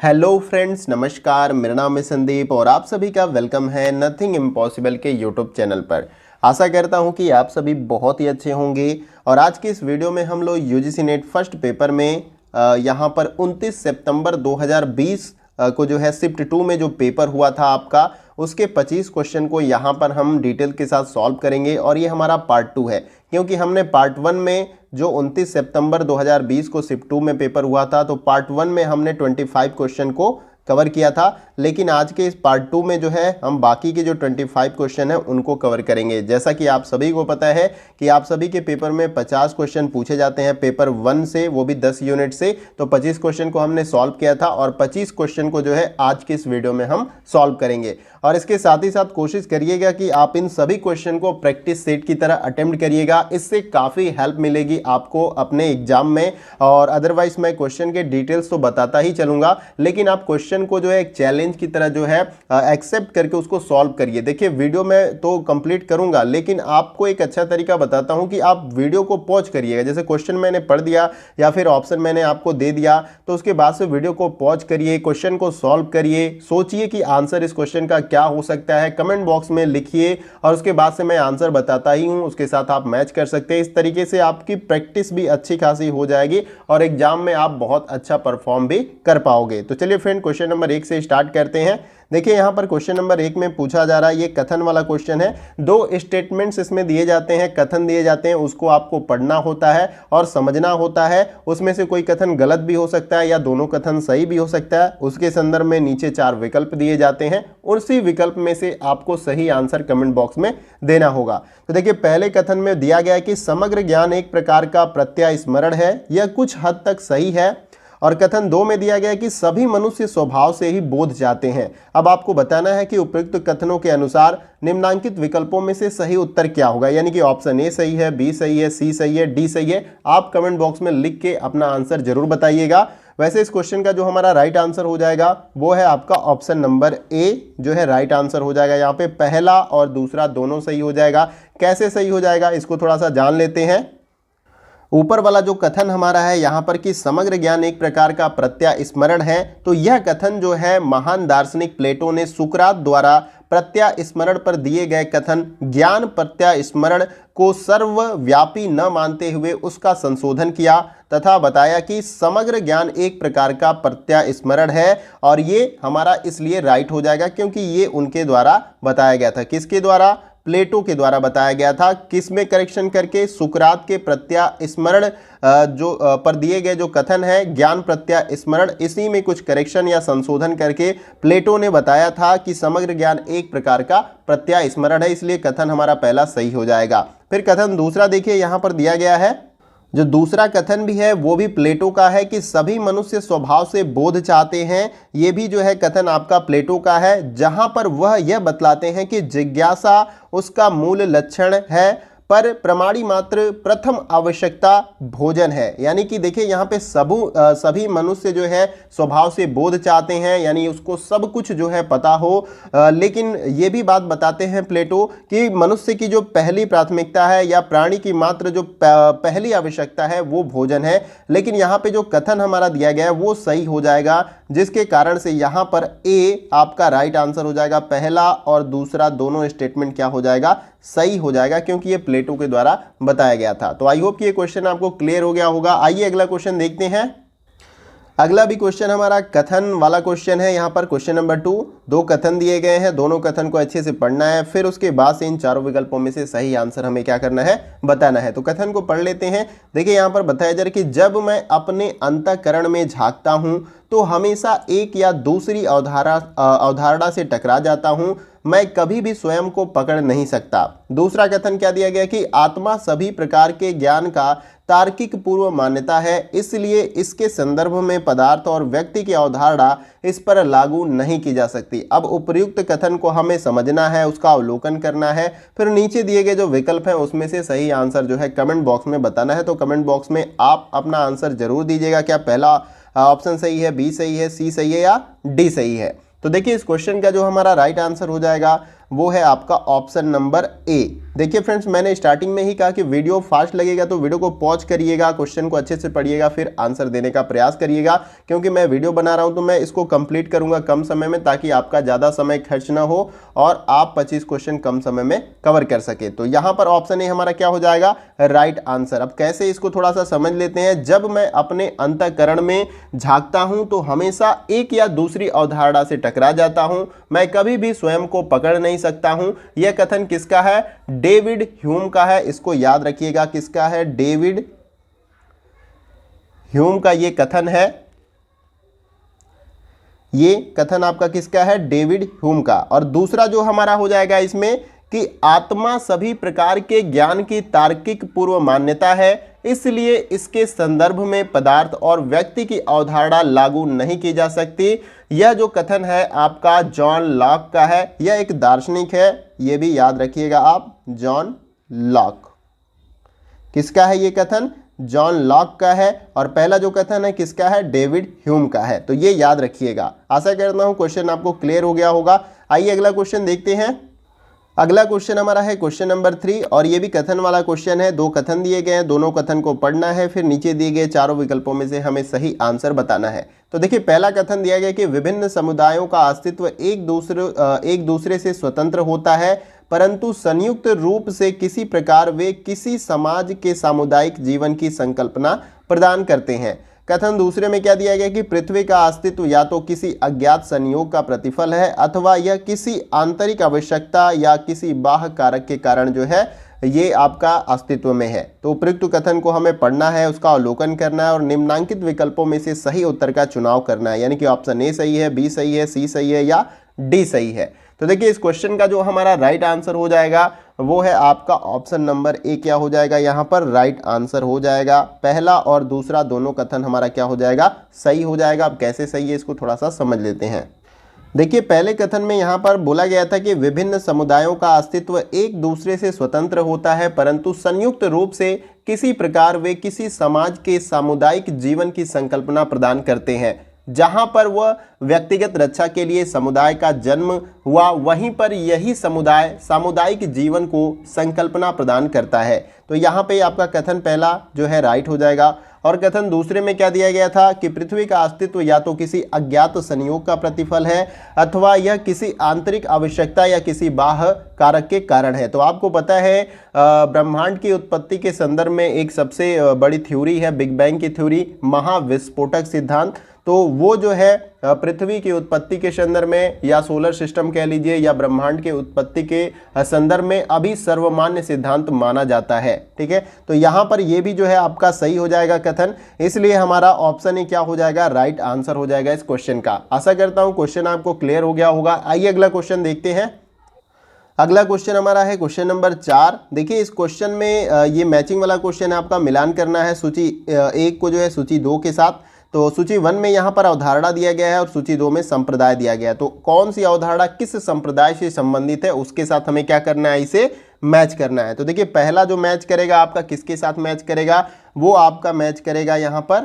Hello friends, नमस्कार। मेरा नाम है संदीप और आप सभी का वेलकम है नथिंग इम्पॉसिबल के यूट्यूब चैनल पर। आशा करता हूं कि आप सभी बहुत ही अच्छे होंगे। और आज की इस वीडियो में हम लोग यूजीसी नेट फर्स्ट पेपर में यहां पर 29 सितंबर 2020 को जो है शिफ्ट 2 में जो पेपर हुआ था आपका, उसके 25 क्वेश्चन को यहाँ पर हम डिटेल के साथ सॉल्व करेंगे। और ये हमारा पार्ट 2 है, क्योंकि हमने पार्ट 1 में जो 29 सितंबर 2020 को शिफ्ट 2 में पेपर हुआ था, तो पार्ट 1 में हमने 25 क्वेश्चन को कवर किया था। लेकिन आज के इस पार्ट 2 में जो है हम बाकी के जो 25 क्वेश्चन हैं उनको कवर करेंगे। जैसा कि आप सभी को पता है कि आप सभी के पेपर में 50 क्वेश्चन पूछे जाते हैं पेपर 1 से, वो भी 10 यूनिट से। तो 25 क्वेश्चन को हमने सॉल्व किया था और 25 क्वेश्चन को जो है आज की इस वीडियो में हम सॉल्व करेंगे। और इसके साथ ही साथ कोशिश करिएगा कि आप इन सभी क्वेश्चन को प्रैक्टिस सेट की तरह अटेम्प्ट करिएगा। इससे काफ़ी हेल्प मिलेगी आपको अपने एग्जाम में। और अदरवाइज मैं क्वेश्चन के डिटेल्स तो बताता ही चलूंगा, लेकिन आप क्वेश्चन को जो है एक चैलेंज की तरह जो है एक्सेप्ट करके उसको सॉल्व करिए। देखिए, वीडियो में तो कंप्लीट करूंगा, लेकिन आपको एक अच्छा तरीका बताता हूं कि आप वीडियो को पॉज करिएगा। जैसे क्वेश्चन मैंने पढ़ दिया या फिर ऑप्शन मैंने आपको दे दिया, तो उसके बाद से वीडियो को पॉज करिए, क्वेश्चन को सॉल्व करिए, सोचिए कि आंसर इस क्वेश्चन का क्या हो सकता है, कमेंट बॉक्स में लिखिए और उसके बाद से मैं आंसर बताता ही हूं, उसके साथ आप मैच कर सकते हैं। इस तरीके से आपकी प्रैक्टिस भी अच्छी खासी हो जाएगी और एग्जाम में आप बहुत अच्छा परफॉर्म भी कर पाओगे। तो चलिए फ्रेंड, क्वेश्चन नंबर 1 से स्टार्ट करते हैं। देखिए, यहां पर क्वेश्चन नंबर 1 में पूछा जा रहा है, ये कथन वाला क्वेश्चन है। दो स्टेटमेंट्स इसमें दिए जाते हैं, कथन दिए जाते हैं, उसको आपको पढ़ना होता है और समझना होता है। उसमें से कोई कथन गलत भी हो सकता है या दोनों कथन सही भी हो सकता है। उसके संदर्भ में नीचे 4 विकल्प दिए जाते हैं, उसी विकल्प में से आपको सही आंसर कमेंट बॉक्स में देना होगा। तो देखिए, पहले कथन में दिया गया है कि समग्र ज्ञान एक प्रकार का प्रत्यास्मरण है। यह कुछ हद तक सही है। और कथन 2 में दिया गया है कि सभी मनुष्य स्वभाव से ही बोध चाहते हैं। अब आपको बताना है कि उपयुक्त कथनों के अनुसार निम्नांकित विकल्पों में से सही उत्तर क्या होगा। यानी कि ऑप्शन ए सही है, बी सही है, सी सही है, डी सही है। आप कमेंट बॉक्स में लिख के अपना आंसर जरूर बताइएगा। वैसे इस क्वेश्चन का जो हमारा राइट आंसर हो जाएगा वो है आपका ऑप्शन नंबर ए, जो है राइट आंसर हो जाएगा। यहाँ पे पहला और दूसरा दोनों सही हो जाएगा। कैसे सही हो जाएगा, इसको थोड़ा सा जान लेते हैं। ऊपर वाला जो कथन हमारा है यहाँ पर कि समग्र ज्ञान एक प्रकार का प्रत्यास्मरण है, तो यह कथन जो है महान दार्शनिक प्लेटो ने सुकरात द्वारा प्रत्यास्मरण पर दिए गए कथन ज्ञान प्रत्यास्मरण को सर्वव्यापी न मानते हुए उसका संशोधन किया तथा बताया कि समग्र ज्ञान एक प्रकार का प्रत्यास्मरण है। और ये हमारा इसलिए राइट हो जाएगा क्योंकि ये उनके द्वारा बताया गया था। किसके द्वारा? प्लेटो के द्वारा बताया गया था। किसमें करेक्शन करके? सुकरात के प्रत्यास्मरण जो पर दिए गए जो कथन है ज्ञान प्रत्यास्मरण, इसी में कुछ करेक्शन या संशोधन करके प्लेटो ने बताया था कि समग्र ज्ञान एक प्रकार का प्रत्यास्मरण है। इसलिए कथन हमारा पहला सही हो जाएगा। फिर कथन दूसरा देखिए, यहां पर दिया गया है, जो दूसरा कथन भी है वो भी प्लेटो का है कि सभी मनुष्य स्वभाव से बोध चाहते हैं। ये भी जो है कथन आपका प्लेटो का है, जहां पर वह यह बतलाते हैं कि जिज्ञासा उसका मूल लक्षण है, पर प्रमाणी मात्र प्रथम आवश्यकता भोजन है। यानी कि देखिए, यहाँ पे सभी मनुष्य जो है स्वभाव से बोध चाहते हैं, यानी उसको सब कुछ जो है पता हो। लेकिन ये भी बात बताते हैं प्लेटो कि मनुष्य की जो पहली प्राथमिकता है या प्राणी की मात्र जो पहली आवश्यकता है वो भोजन है। लेकिन यहाँ पे जो कथन हमारा दिया गया है वो सही हो जाएगा, जिसके कारण से यहाँ पर ए आपका राइट आंसर हो जाएगा। पहला और दूसरा दोनों स्टेटमेंट क्या हो जाएगा? सही हो जाएगा, क्योंकि ये प्लेटो के द्वारा बताया गया था। तो आई होप कि ये क्वेश्चन आपको क्लियर हो गया होगा। आइए अगला क्वेश्चन देखते हैं। अगला भी क्वेश्चन हमारा कथन वाला क्वेश्चन है। यहाँ पर क्वेश्चन नंबर 2, 2 कथन दिए गए हैं, दोनों कथन को अच्छे से पढ़ना है। फिर उसके बाद से इन चारों विकल्पों में से सही आंसर हमें क्या करना है? बताना है। तो कथन को पढ़ लेते हैं। देखिए, यहाँ पर बताया जा रहा है कि जब मैं अपने अंतःकरण में झांकता हूँ तो हमेशा एक या दूसरी अवधारणा से टकरा जाता हूँ। मैं कभी भी स्वयं को पकड़ नहीं सकता। दूसरा कथन क्या दिया गया कि आत्मा सभी प्रकार के ज्ञान का तार्किक पूर्व मान्यता है, इसलिए इसके संदर्भ में पदार्थ और व्यक्ति की अवधारणा इस पर लागू नहीं की जा सकती। अब उपयुक्त कथन को हमें समझना है, उसका अवलोकन करना है। फिर नीचे दिए गए जो विकल्प हैं उसमें से सही आंसर जो है कमेंट बॉक्स में बताना है। तो कमेंट बॉक्स में आप अपना आंसर जरूर दीजिएगा। क्या पहला ऑप्शन सही है, बी सही है, सी सही है या डी सही है? तो देखिए, इस क्वेश्चन का जो हमारा राइट आंसर हो जाएगा वो है आपका ऑप्शन नंबर ए। देखिए फ्रेंड्स, मैंने स्टार्टिंग में ही कहा कि वीडियो फास्ट लगेगा तो वीडियो को पॉज करिएगा, क्वेश्चन को अच्छे से पढ़िएगा, फिर आंसर देने का प्रयास करिएगा, क्योंकि मैं वीडियो बना रहा हूं तो मैं इसको कंप्लीट करूंगा कम समय में, ताकि आपका ज़्यादा समय खर्च ना हो और आप 25 क्वेश्चन कम समय में कवर कर सके। तो यहाँ पर ऑप्शन ए हमारा क्या हो जाएगा, राइट आंसर। अब कैसे, इसको थोड़ा सा समझ लेते हैं। जब मैं अपने अंतःकरण में झांकता हूं तो हमेशा एक या दूसरी अवधारणा से टकरा जाता हूं, मैं कभी भी स्वयं को पकड़ नहीं सकता हूं। यह कथन किसका है, डेविड ह्यूम का है। इसको याद रखिएगा, किसका है, डेविड ह्यूम का ये कथन है। ये कथन आपका किसका है, डेविड ह्यूम का। और दूसरा जो हमारा हो जाएगा इसमें कि आत्मा सभी प्रकार के ज्ञान की तार्किक पूर्व मान्यता है, इसलिए इसके संदर्भ में पदार्थ और व्यक्ति की अवधारणा लागू नहीं की जा सकती। यह जो कथन है आपका जॉन लॉक का है, यह एक दार्शनिक है, यह भी याद रखिएगा आप, जॉन लॉक। किसका है ये कथन, जॉन लॉक का है। और पहला जो कथन है किसका है, डेविड ह्यूम का है। तो ये याद रखिएगा। आशा करता हूं क्वेश्चन आपको क्लियर हो गया होगा। आइए अगला क्वेश्चन देखते हैं। अगला क्वेश्चन हमारा है क्वेश्चन नंबर 3, और ये भी कथन वाला क्वेश्चन है। 2 कथन दिए गए हैं, दोनों कथन को पढ़ना है, फिर नीचे दिए गए चारों विकल्पों में से हमें सही आंसर बताना है। तो देखिए, पहला कथन दिया गया कि विभिन्न समुदायों का अस्तित्व एक दूसरे से स्वतंत्र होता है, परंतु संयुक्त रूप से किसी प्रकार वे किसी समाज के सामुदायिक जीवन की संकल्पना प्रदान करते हैं। कथन दूसरे में क्या दिया गया कि पृथ्वी का अस्तित्व या तो किसी अज्ञात संयोग का प्रतिफल है, अथवा यह किसी आंतरिक आवश्यकता या किसी बाह्य कारक के कारण जो है ये आपका अस्तित्व में है। तो उपयुक्त कथन को हमें पढ़ना है, उसका अवलोकन करना है और निम्नांकित विकल्पों में से सही उत्तर का चुनाव करना है। यानी कि ऑप्शन ए सही है, बी सही है, सी सही है या डी सही है। तो देखिए, इस क्वेश्चन का जो हमारा राइट आंसर हो जाएगा वो है आपका ऑप्शन नंबर ए। क्या हो जाएगा, यहाँ पर राइट आंसर हो जाएगा। पहला और दूसरा दोनों कथन हमारा क्या हो जाएगा, सही हो जाएगा। अब कैसे सही है इसको थोड़ा सा समझ लेते हैं। देखिए, पहले कथन में यहाँ पर बोला गया था कि विभिन्न समुदायों का अस्तित्व एक दूसरे से स्वतंत्र होता है, परंतु संयुक्त रूप से किसी प्रकार वे किसी समाज के सामुदायिक जीवन की संकल्पना प्रदान करते हैं। जहां पर वह व्यक्तिगत रक्षा के लिए समुदाय का जन्म हुआ, वहीं पर यही समुदाय सामुदायिक जीवन को संकल्पना प्रदान करता है। तो यहाँ पे आपका कथन पहला जो है राइट हो जाएगा। और कथन दूसरे में क्या दिया गया था कि पृथ्वी का अस्तित्व या तो किसी अज्ञात संयोग का प्रतिफल है, अथवा यह किसी आंतरिक आवश्यकता या किसी बाह्य कारक के कारण है। तो आपको पता है ब्रह्मांड की उत्पत्ति के संदर्भ में एक सबसे बड़ी थ्योरी है बिग बैंग की थ्योरी, महाविस्फोटक सिद्धांत। तो वो जो है पृथ्वी की उत्पत्ति के संदर्भ में या सोलर सिस्टम कह लीजिए या ब्रह्मांड के उत्पत्ति के संदर्भ में अभी सर्वमान्य सिद्धांत माना जाता है। ठीक है, तो यहाँ पर ये भी जो है आपका सही हो जाएगा कथन, इसलिए हमारा ऑप्शन ए क्या हो जाएगा, राइट आंसर हो जाएगा इस क्वेश्चन का। आशा करता हूँ क्वेश्चन आपको क्लियर हो गया होगा। आइए अगला क्वेश्चन देखते हैं। अगला क्वेश्चन हमारा है क्वेश्चन नंबर 4। देखिए, इस क्वेश्चन में ये मैचिंग वाला क्वेश्चन है, आपका मिलान करना है सूची 1 को जो है सूची 2 के साथ। तो सूची 1 में यहाँ पर अवधारणा दिया गया है और सूची 2 में संप्रदाय दिया गया है। तो कौन सी अवधारणा किस संप्रदाय से संबंधित है उसके साथ हमें क्या करना है, इसे मैच करना है। तो देखिए, पहला जो मैच करेगा आपका किसके साथ मैच करेगा, वो आपका मैच करेगा यहाँ पर,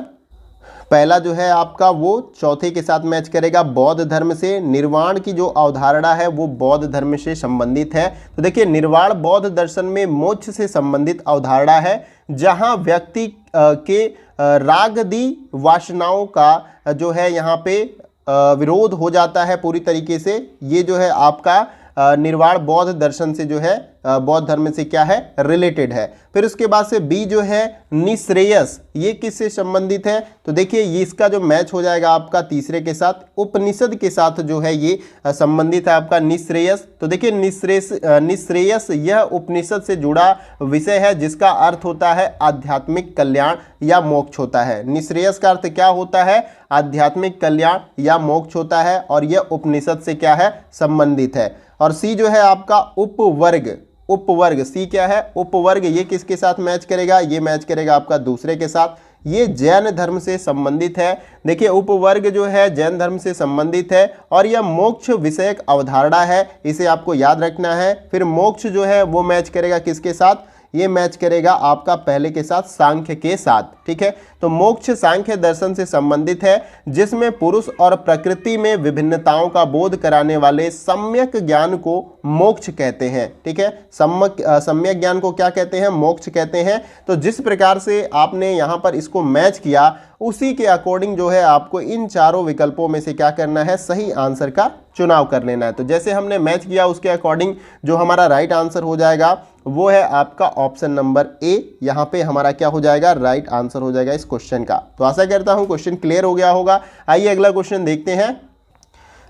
पहला जो है आपका वो चौथे के साथ मैच करेगा, बौद्ध धर्म से। निर्वाण की जो अवधारणा है वो बौद्ध धर्म से संबंधित है। तो देखिए, निर्वाण बौद्ध दर्शन में मोक्ष से संबंधित अवधारणा है, जहां व्यक्ति के रागदी वासनाओं का जो है यहाँ पे विरोध हो जाता है पूरी तरीके से। ये जो है आपका निर्वाण बौद्ध दर्शन से जो है बौद्ध धर्म से क्या है, रिलेटेड है। फिर उसके बाद से बी जो है निश्रेयस, ये किससे संबंधित है, तो देखिए ये इसका जो मैच हो जाएगा आपका तीसरे के साथ, उपनिषद के साथ जो है ये संबंधित है आपका निश्रेयस। तो देखिए निश्रेयस यह उपनिषद से जुड़ा विषय है, जिसका अर्थ होता है आध्यात्मिक कल्याण या मोक्ष होता है। निश्रेयस का अर्थ क्या होता है, आध्यात्मिक कल्याण या मोक्ष होता है, और यह उपनिषद से क्या है, संबंधित है। और सी जो है आपका उपवर्ग, सी क्या है, उपवर्ग, ये किसके साथ मैच करेगा, ये मैच करेगा आपका दूसरे के साथ, ये जैन धर्म से संबंधित है। देखिए उपवर्ग जो है जैन धर्म से संबंधित है और यह मोक्ष विषयक अवधारणा है, इसे आपको याद रखना है। फिर मोक्ष जो है वो मैच करेगा किसके साथ, ये मैच करेगा आपका पहले के साथ सांख्य के साथ, ठीक है। तो मोक्ष सांख्य दर्शन से संबंधित है, जिसमें पुरुष और प्रकृति में विभिन्नताओं का बोध कराने वाले सम्यक ज्ञान को मोक्ष कहते हैं, ठीक है। सम्यक ज्ञान को क्या कहते हैं? मोक्ष कहते हैं। तो जिस प्रकार से आपने यहां पर इसको मैच किया, उसी के अकॉर्डिंग जो है आपको इन चारों विकल्पों में से क्या करना है? सही आंसर का चुनाव कर लेना है। तो जैसे हमने मैच किया उसके अकॉर्डिंग जो हमारा राइट आंसर हो जाएगा वो है आपका ऑप्शन नंबर ए। यहां पे हमारा क्या हो जाएगा? राइट आंसर हो जाएगा इस क्वेश्चन का। तो आशा करता हूं क्वेश्चन क्लियर हो गया होगा। आइए अगला क्वेश्चन देखते हैं।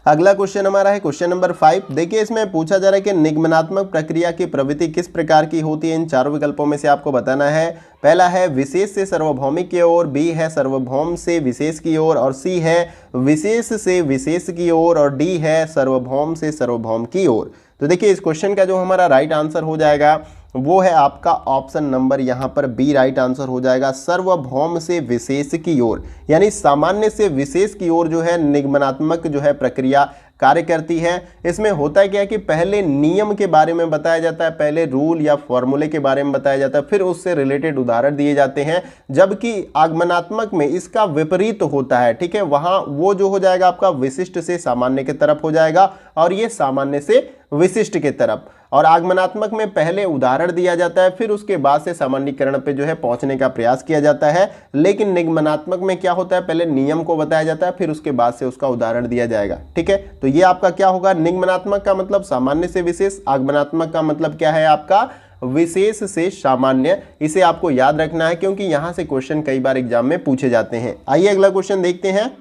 अगला क्वेश्चन हमारा है क्वेश्चन नंबर 5। देखिए इसमें पूछा जा रहा है कि निगमनात्मक प्रक्रिया की प्रवृत्ति किस प्रकार की होती है? इन चारों विकल्पों में से आपको बताना है। पहला है विशेष से सार्वभौमिक की ओर, बी है सार्वभौम से विशेष की ओर, और सी है विशेष से विशेष की ओर, और डी है सार्वभौम से सार्वभौम की ओर। तो देखिए इस क्वेश्चन का जो हमारा राइट आंसर हो जाएगा वो है आपका ऑप्शन नंबर यहाँ पर बी राइट आंसर हो जाएगा, सार्वभौम से विशेष की ओर। यानी सामान्य से विशेष की ओर जो है निगमनात्मक जो है प्रक्रिया कार्य करती है। इसमें होता है क्या है कि पहले नियम के बारे में बताया जाता है, पहले रूल या फॉर्मूले के बारे में बताया जाता है, फिर उससे रिलेटेड उदाहरण दिए जाते हैं। जबकि आगमनात्मक में इसका विपरीत होता है, ठीक है। वहां वो जो हो जाएगा आपका विशिष्ट से सामान्य की तरफ हो जाएगा, और ये सामान्य से विशिष्ट की तरफ। और आगमनात्मक में पहले उदाहरण दिया जाता है, फिर उसके बाद से सामान्यीकरण पे जो है पहुंचने का प्रयास किया जाता है। लेकिन निगमनात्मक में क्या होता है? पहले नियम को बताया जाता है, फिर उसके बाद से उसका उदाहरण दिया जाएगा, ठीक है। तो ये आपका क्या होगा? निगमनात्मक का मतलब सामान्य से विशेष, आगमनात्मक का मतलब क्या है आपका? विशेष से सामान्य। इसे आपको याद रखना है क्योंकि यहां से क्वेश्चन कई बार एग्जाम में पूछे जाते हैं। आइए अगला क्वेश्चन देखते हैं।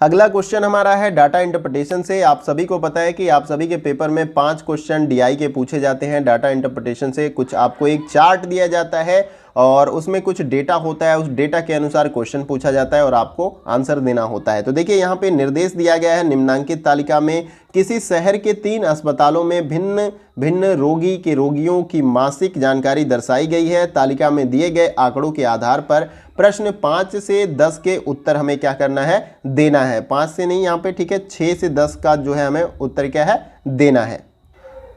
अगला क्वेश्चन हमारा है डाटा इंटरप्रिटेशन से। आप सभी को पता है कि आप सभी के पेपर में 5 क्वेश्चन डीआई के पूछे जाते हैं डाटा इंटरप्रिटेशन से। कुछ आपको एक चार्ट दिया जाता है और उसमें कुछ डेटा होता है, उस डेटा के अनुसार क्वेश्चन पूछा जाता है और आपको आंसर देना होता है। तो देखिए यहाँ पे निर्देश दिया गया है, निम्नांकित तालिका में किसी शहर के 3 अस्पतालों में भिन्न भिन्न रोगी के रोगियों की मासिक जानकारी दर्शाई गई है। तालिका में दिए गए आंकड़ों के आधार पर प्रश्न 5 से 10 के उत्तर हमें क्या करना है? देना है। 5 से नहीं यहाँ पे, ठीक है, 6 से 10 का जो है हमें उत्तर क्या है? देना है।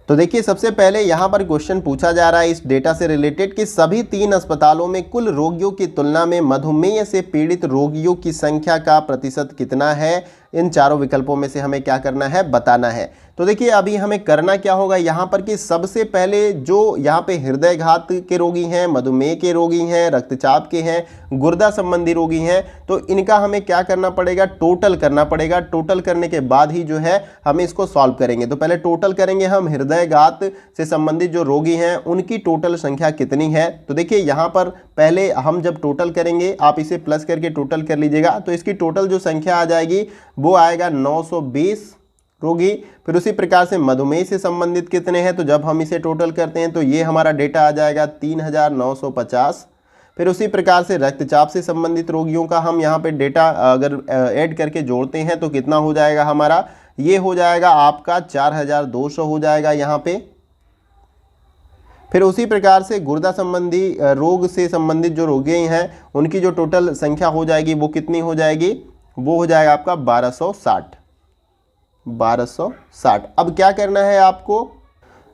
तो देखिए सबसे पहले यहाँ पर क्वेश्चन पूछा जा रहा है इस डेटा से रिलेटेड कि सभी 3 अस्पतालों में कुल रोगियों की तुलना में मधुमेह से पीड़ित रोगियों की संख्या का प्रतिशत कितना है? इन चारों विकल्पों में से हमें क्या करना है? बताना है। तो देखिए अभी हमें करना क्या होगा यहाँ पर कि सबसे पहले जो यहाँ पे हृदयघात के रोगी हैं, मधुमेह के रोगी हैं, रक्तचाप के हैं, गुर्दा संबंधी रोगी हैं, तो इनका हमें क्या करना पड़ेगा? टोटल करना पड़ेगा। टोटल करने के बाद ही जो है हम इसको सॉल्व करेंगे। तो पहले टोटल करेंगे हम, हृदयघात से संबंधित जो रोगी हैं उनकी टोटल संख्या कितनी है। तो देखिए यहाँ पर पहले हम जब टोटल करेंगे, आप इसे प्लस करके टोटल कर लीजिएगा, तो इसकी टोटल जो संख्या आ जाएगी वो आएगा 920 रोगी। फिर उसी प्रकार से मधुमेह से संबंधित कितने हैं? तो जब हम इसे टोटल करते हैं तो ये हमारा डेटा आ जाएगा 3950। फिर उसी प्रकार से रक्तचाप से संबंधित रोगियों का हम यहाँ पे डेटा अगर ऐड करके जोड़ते हैं तो कितना हो जाएगा हमारा? ये हो जाएगा आपका 4200 हो जाएगा यहाँ पे। फिर उसी प्रकार से गुर्दा संबंधी रोग से संबंधित जो रोगी हैं उनकी जो टोटल संख्या हो जाएगी वो कितनी हो जाएगी? वो हो जाएगा आपका 1260। अब क्या करना है आपको?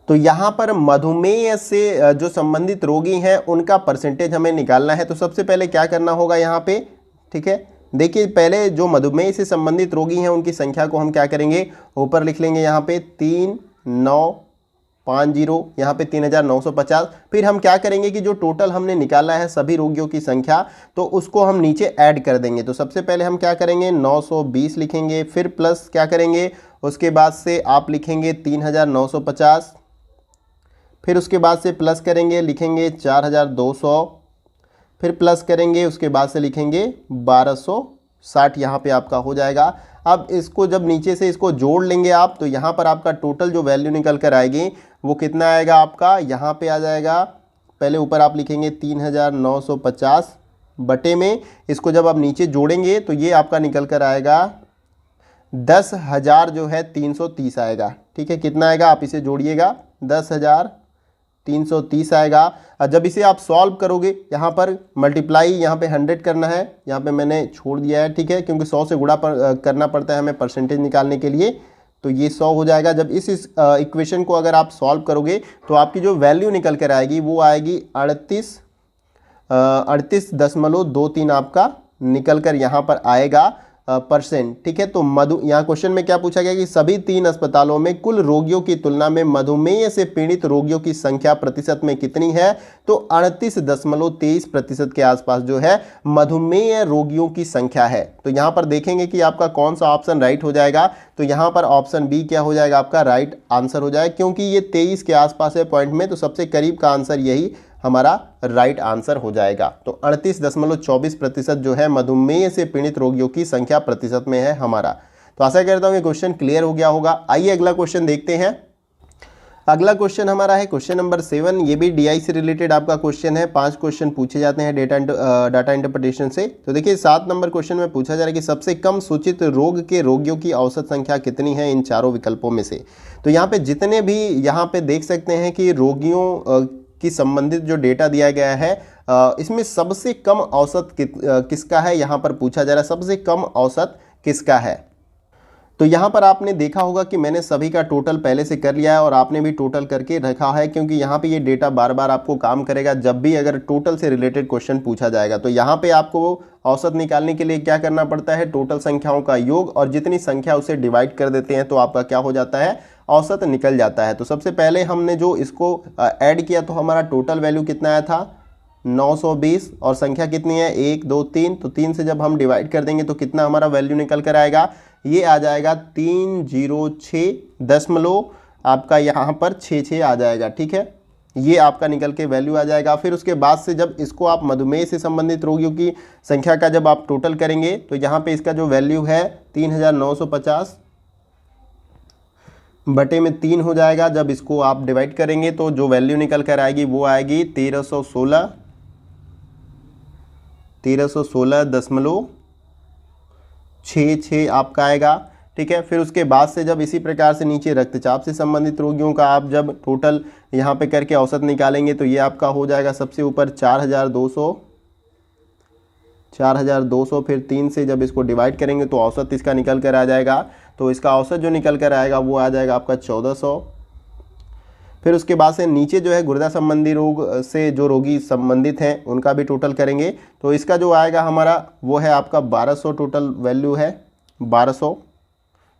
तो यहाँ पर मधुमेह से जो संबंधित रोगी हैं उनका परसेंटेज हमें निकालना है। तो सबसे पहले क्या करना होगा यहाँ पे, ठीक है, देखिए पहले जो मधुमेह से संबंधित रोगी हैं उनकी संख्या को हम क्या करेंगे? ऊपर लिख लेंगे यहाँ पे 3950, यहाँ पे 3950। फिर हम क्या करेंगे कि जो टोटल हमने निकाला है सभी रोगियों की संख्या, तो उसको हम नीचे ऐड कर देंगे। तो सबसे पहले हम क्या करेंगे? 920 लिखेंगे, फिर प्लस क्या करेंगे? उसके बाद से आप लिखेंगे 3950, फिर उसके बाद से प्लस करेंगे, लिखेंगे 4200, फिर प्लस करेंगे, उसके बाद से लिखेंगे 1260। यहाँ पे आपका हो जाएगा। अब इसको जब नीचे से इसको जोड़ लेंगे आप, तो यहाँ पर आपका टोटल जो वैल्यू निकल कर आएगी वो कितना आएगा आपका? यहाँ पे आ जाएगा, पहले ऊपर आप लिखेंगे 3950 बटे में, इसको जब आप नीचे जोड़ेंगे तो ये आपका निकल कर आएगा 10,000 जो है 330 आएगा। ठीक है, कितना आएगा? आप इसे जोड़िएगा, 10,330 आएगा। और जब इसे आप सॉल्व करोगे, यहाँ पर मल्टीप्लाई यहाँ पे 100 करना है, यहाँ पे मैंने छोड़ दिया है, ठीक है, क्योंकि 100 से गुणा करना पड़ता है हमें परसेंटेज निकालने के लिए। तो ये 100 हो जाएगा। जब इस इक्वेशन को अगर आप सॉल्व करोगे तो आपकी जो वैल्यू निकल कर आएगी वो आएगी 38.23 आपका निकल कर यहाँ पर आएगा परसेंट। ठीक है, तो यहाँ क्वेश्चन में क्या पूछा गया कि सभी 3 अस्पतालों में कुल रोगियों की तुलना में मधुमेह से पीड़ित रोगियों की संख्या प्रतिशत में कितनी है, तो 38.23% के आसपास जो है मधुमेह रोगियों की संख्या है। तो यहाँ पर देखेंगे कि आपका कौन सा ऑप्शन राइट हो जाएगा, तो यहाँ पर ऑप्शन बी क्या हो जाएगा, आपका राइट आंसर हो जाएगा, क्योंकि ये 23 के आसपास है पॉइंट में, तो सबसे करीब का आंसर यही हमारा राइट आंसर हो जाएगा। तो 38.24% जो है मधुमेह से पीड़ित रोगियों की संख्या प्रतिशत में है हमारा। तो आशा करता हूँ ये क्वेश्चन क्लियर हो गया होगा। आइए अगला क्वेश्चन देखते हैं। अगला क्वेश्चन हमारा है क्वेश्चन नंबर 7। ये भी डीआई से रिलेटेड आपका क्वेश्चन है। 5 क्वेश्चन पूछे जाते हैं डाटा इंटरप्रिटेशन से। तो देखिए 7 नंबर क्वेश्चन में पूछा जा रहा है कि सबसे कम सूचित रोग के रोगियों की औसत संख्या कितनी है इन चारों विकल्पों में से। तो यहाँ पे जितने भी यहाँ पे देख सकते हैं कि रोगियों की संबंधित जो डेटा दिया गया है, इसमें सबसे कम औसत किसका है, यहाँ पर पूछा जा रहा है सबसे कम औसत किसका है। तो यहाँ पर आपने देखा होगा कि मैंने सभी का टोटल पहले से कर लिया है और आपने भी टोटल करके रखा है, क्योंकि यहाँ पे ये डेटा बार बार आपको काम करेगा जब भी अगर टोटल से रिलेटेड क्वेश्चन पूछा जाएगा। तो यहाँ पे आपको औसत निकालने के लिए क्या करना पड़ता है, टोटल संख्याओं का योग और जितनी संख्या उसे डिवाइड कर देते हैं तो आपका क्या हो जाता है, औसत निकल जाता है। तो सबसे पहले हमने जो इसको ऐड किया तो हमारा टोटल वैल्यू कितना आया था 920 और संख्या कितनी है 1 2 3, तो 3 से जब हम डिवाइड कर देंगे तो कितना हमारा वैल्यू निकल कर आएगा, ये आ जाएगा 306 आपका यहाँ पर 66 आ जाएगा। ठीक है, ये आपका निकल के वैल्यू आ जाएगा। फिर उसके बाद से जब इसको आप मधुमेह से संबंधित रोगियों की संख्या का जब आप टोटल करेंगे तो यहाँ पे इसका जो वैल्यू है 3950 बटे में 3 हो जाएगा। जब इसको आप डिवाइड करेंगे तो जो वैल्यू निकल कर आएगी वो आएगी 1316.66 आपका आएगा। ठीक है, फिर उसके बाद से जब इसी प्रकार से नीचे रक्तचाप से संबंधित रोगियों का आप जब टोटल यहाँ पे करके औसत निकालेंगे तो ये आपका हो जाएगा सबसे ऊपर 4200, फिर 3 से जब इसको डिवाइड करेंगे तो औसत इसका निकल कर आ जाएगा। तो इसका औसत जो निकल कर आएगा वो आ जाएगा आपका 1400। फिर उसके बाद से नीचे जो है गुर्दा संबंधी रोग से जो रोगी संबंधित हैं उनका भी टोटल करेंगे तो इसका जो आएगा हमारा वो है आपका 1200 टोटल वैल्यू है, 1200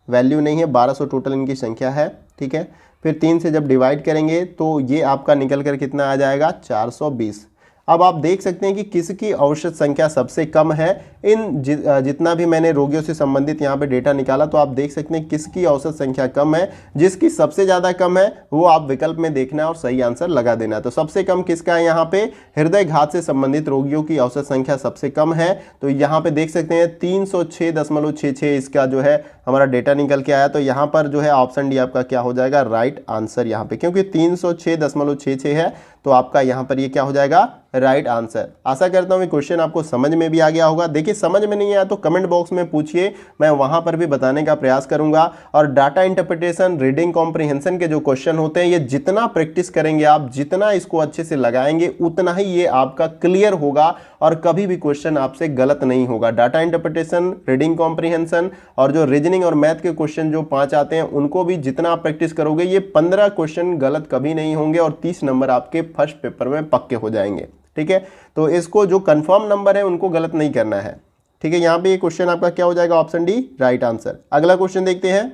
वैल्यू नहीं है, 1200 टोटल इनकी संख्या है। ठीक है, फिर 3 से जब डिवाइड करेंगे तो ये आपका निकल कर कितना आ जाएगा 420। अब आप देख सकते हैं कि किसकी औसत संख्या सबसे कम है। इन जितना भी मैंने रोगियों से संबंधित यहाँ पे डेटा निकाला तो आप देख सकते हैं किसकी औसत संख्या कम है। जिसकी सबसे ज़्यादा कम है वो आप विकल्प में देखना है और सही आंसर लगा देना है। तो सबसे कम किसका है, यहाँ पे हृदय घात से संबंधित रोगियों की औसत संख्या सबसे कम है। तो यहाँ पे देख सकते हैं 306.66 इसका जो है हमारा डेटा निकल के आया। तो यहाँ पर जो है ऑप्शन डी आपका क्या हो जाएगा, राइट आंसर यहाँ पे, क्योंकि 306.66 है तो आपका यहाँ पर ये क्या हो जाएगा, राइट आंसर। आशा करता हूँ ये क्वेश्चन आपको समझ में भी आ गया होगा। देखिए समझ में नहीं आया तो कमेंट बॉक्स में पूछिए, मैं वहाँ पर भी बताने का प्रयास करूँगा। और डाटा इंटरप्रिटेशन, रीडिंग कॉम्प्रिहेंशन के जो क्वेश्चन होते हैं ये जितना प्रैक्टिस करेंगे आप, जितना इसको अच्छे से लगाएंगे उतना ही ये आपका क्लियर होगा और कभी भी क्वेश्चन आपसे गलत नहीं होगा। डाटा इंटरप्रिटेशन, रीडिंग कॉम्प्रिहेंशन और जो रीजनिंग और मैथ के क्वेश्चन जो 5 आते हैं उनको भी जितना आप प्रैक्टिस करोगे ये 15 क्वेश्चन गलत कभी नहीं होंगे और 30 नंबर आपके फर्स्ट पेपर में पक्के हो जाएंगे। ठीक है, तो इसको जो कंफर्म नंबर है उनको गलत नहीं करना है। ठीक है, यहाँ पे ये क्वेश्चन आपका क्या हो जाएगा, ऑप्शन डी राइट आंसर। अगला क्वेश्चन देखते हैं।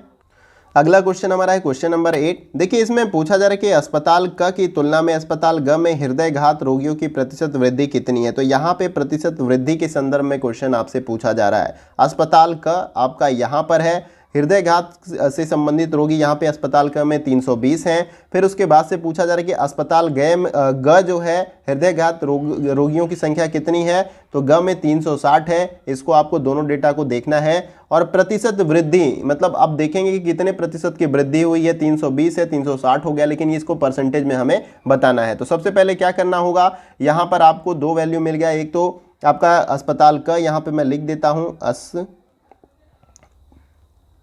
अगला क्वेश्चन हमारा है क्वेश्चन नंबर 8। देखिए इसमें पूछा जा रहा है कि अस्पताल क की तुलना में अस्पताल ग में हृदय घात रोगियों की प्रतिशत वृद्धि कितनी है। तो यहाँ पे प्रतिशत वृद्धि के संदर्भ में क्वेश्चन आपसे पूछा जा रहा है। अस्पताल क आपका यहाँ पर है, हृदय घात से संबंधित रोगी यहाँ पे अस्पताल क में 320 हैं। फिर उसके बाद से पूछा जा रहा है कि अस्पताल ग जो है हृदय घात रोगियों की संख्या कितनी है। तो ग में 360 है। इसको आपको दोनों डेटा को देखना है। और प्रतिशत वृद्धि मतलब अब देखेंगे कि कितने प्रतिशत की वृद्धि हुई है, 320 है, 360 हो गया, लेकिन इसको परसेंटेज में हमें बताना है। तो सबसे पहले क्या करना होगा, यहाँ पर आपको 2 वैल्यू मिल गया। एक तो आपका अस्पताल का, यहाँ पे मैं लिख देता हूँ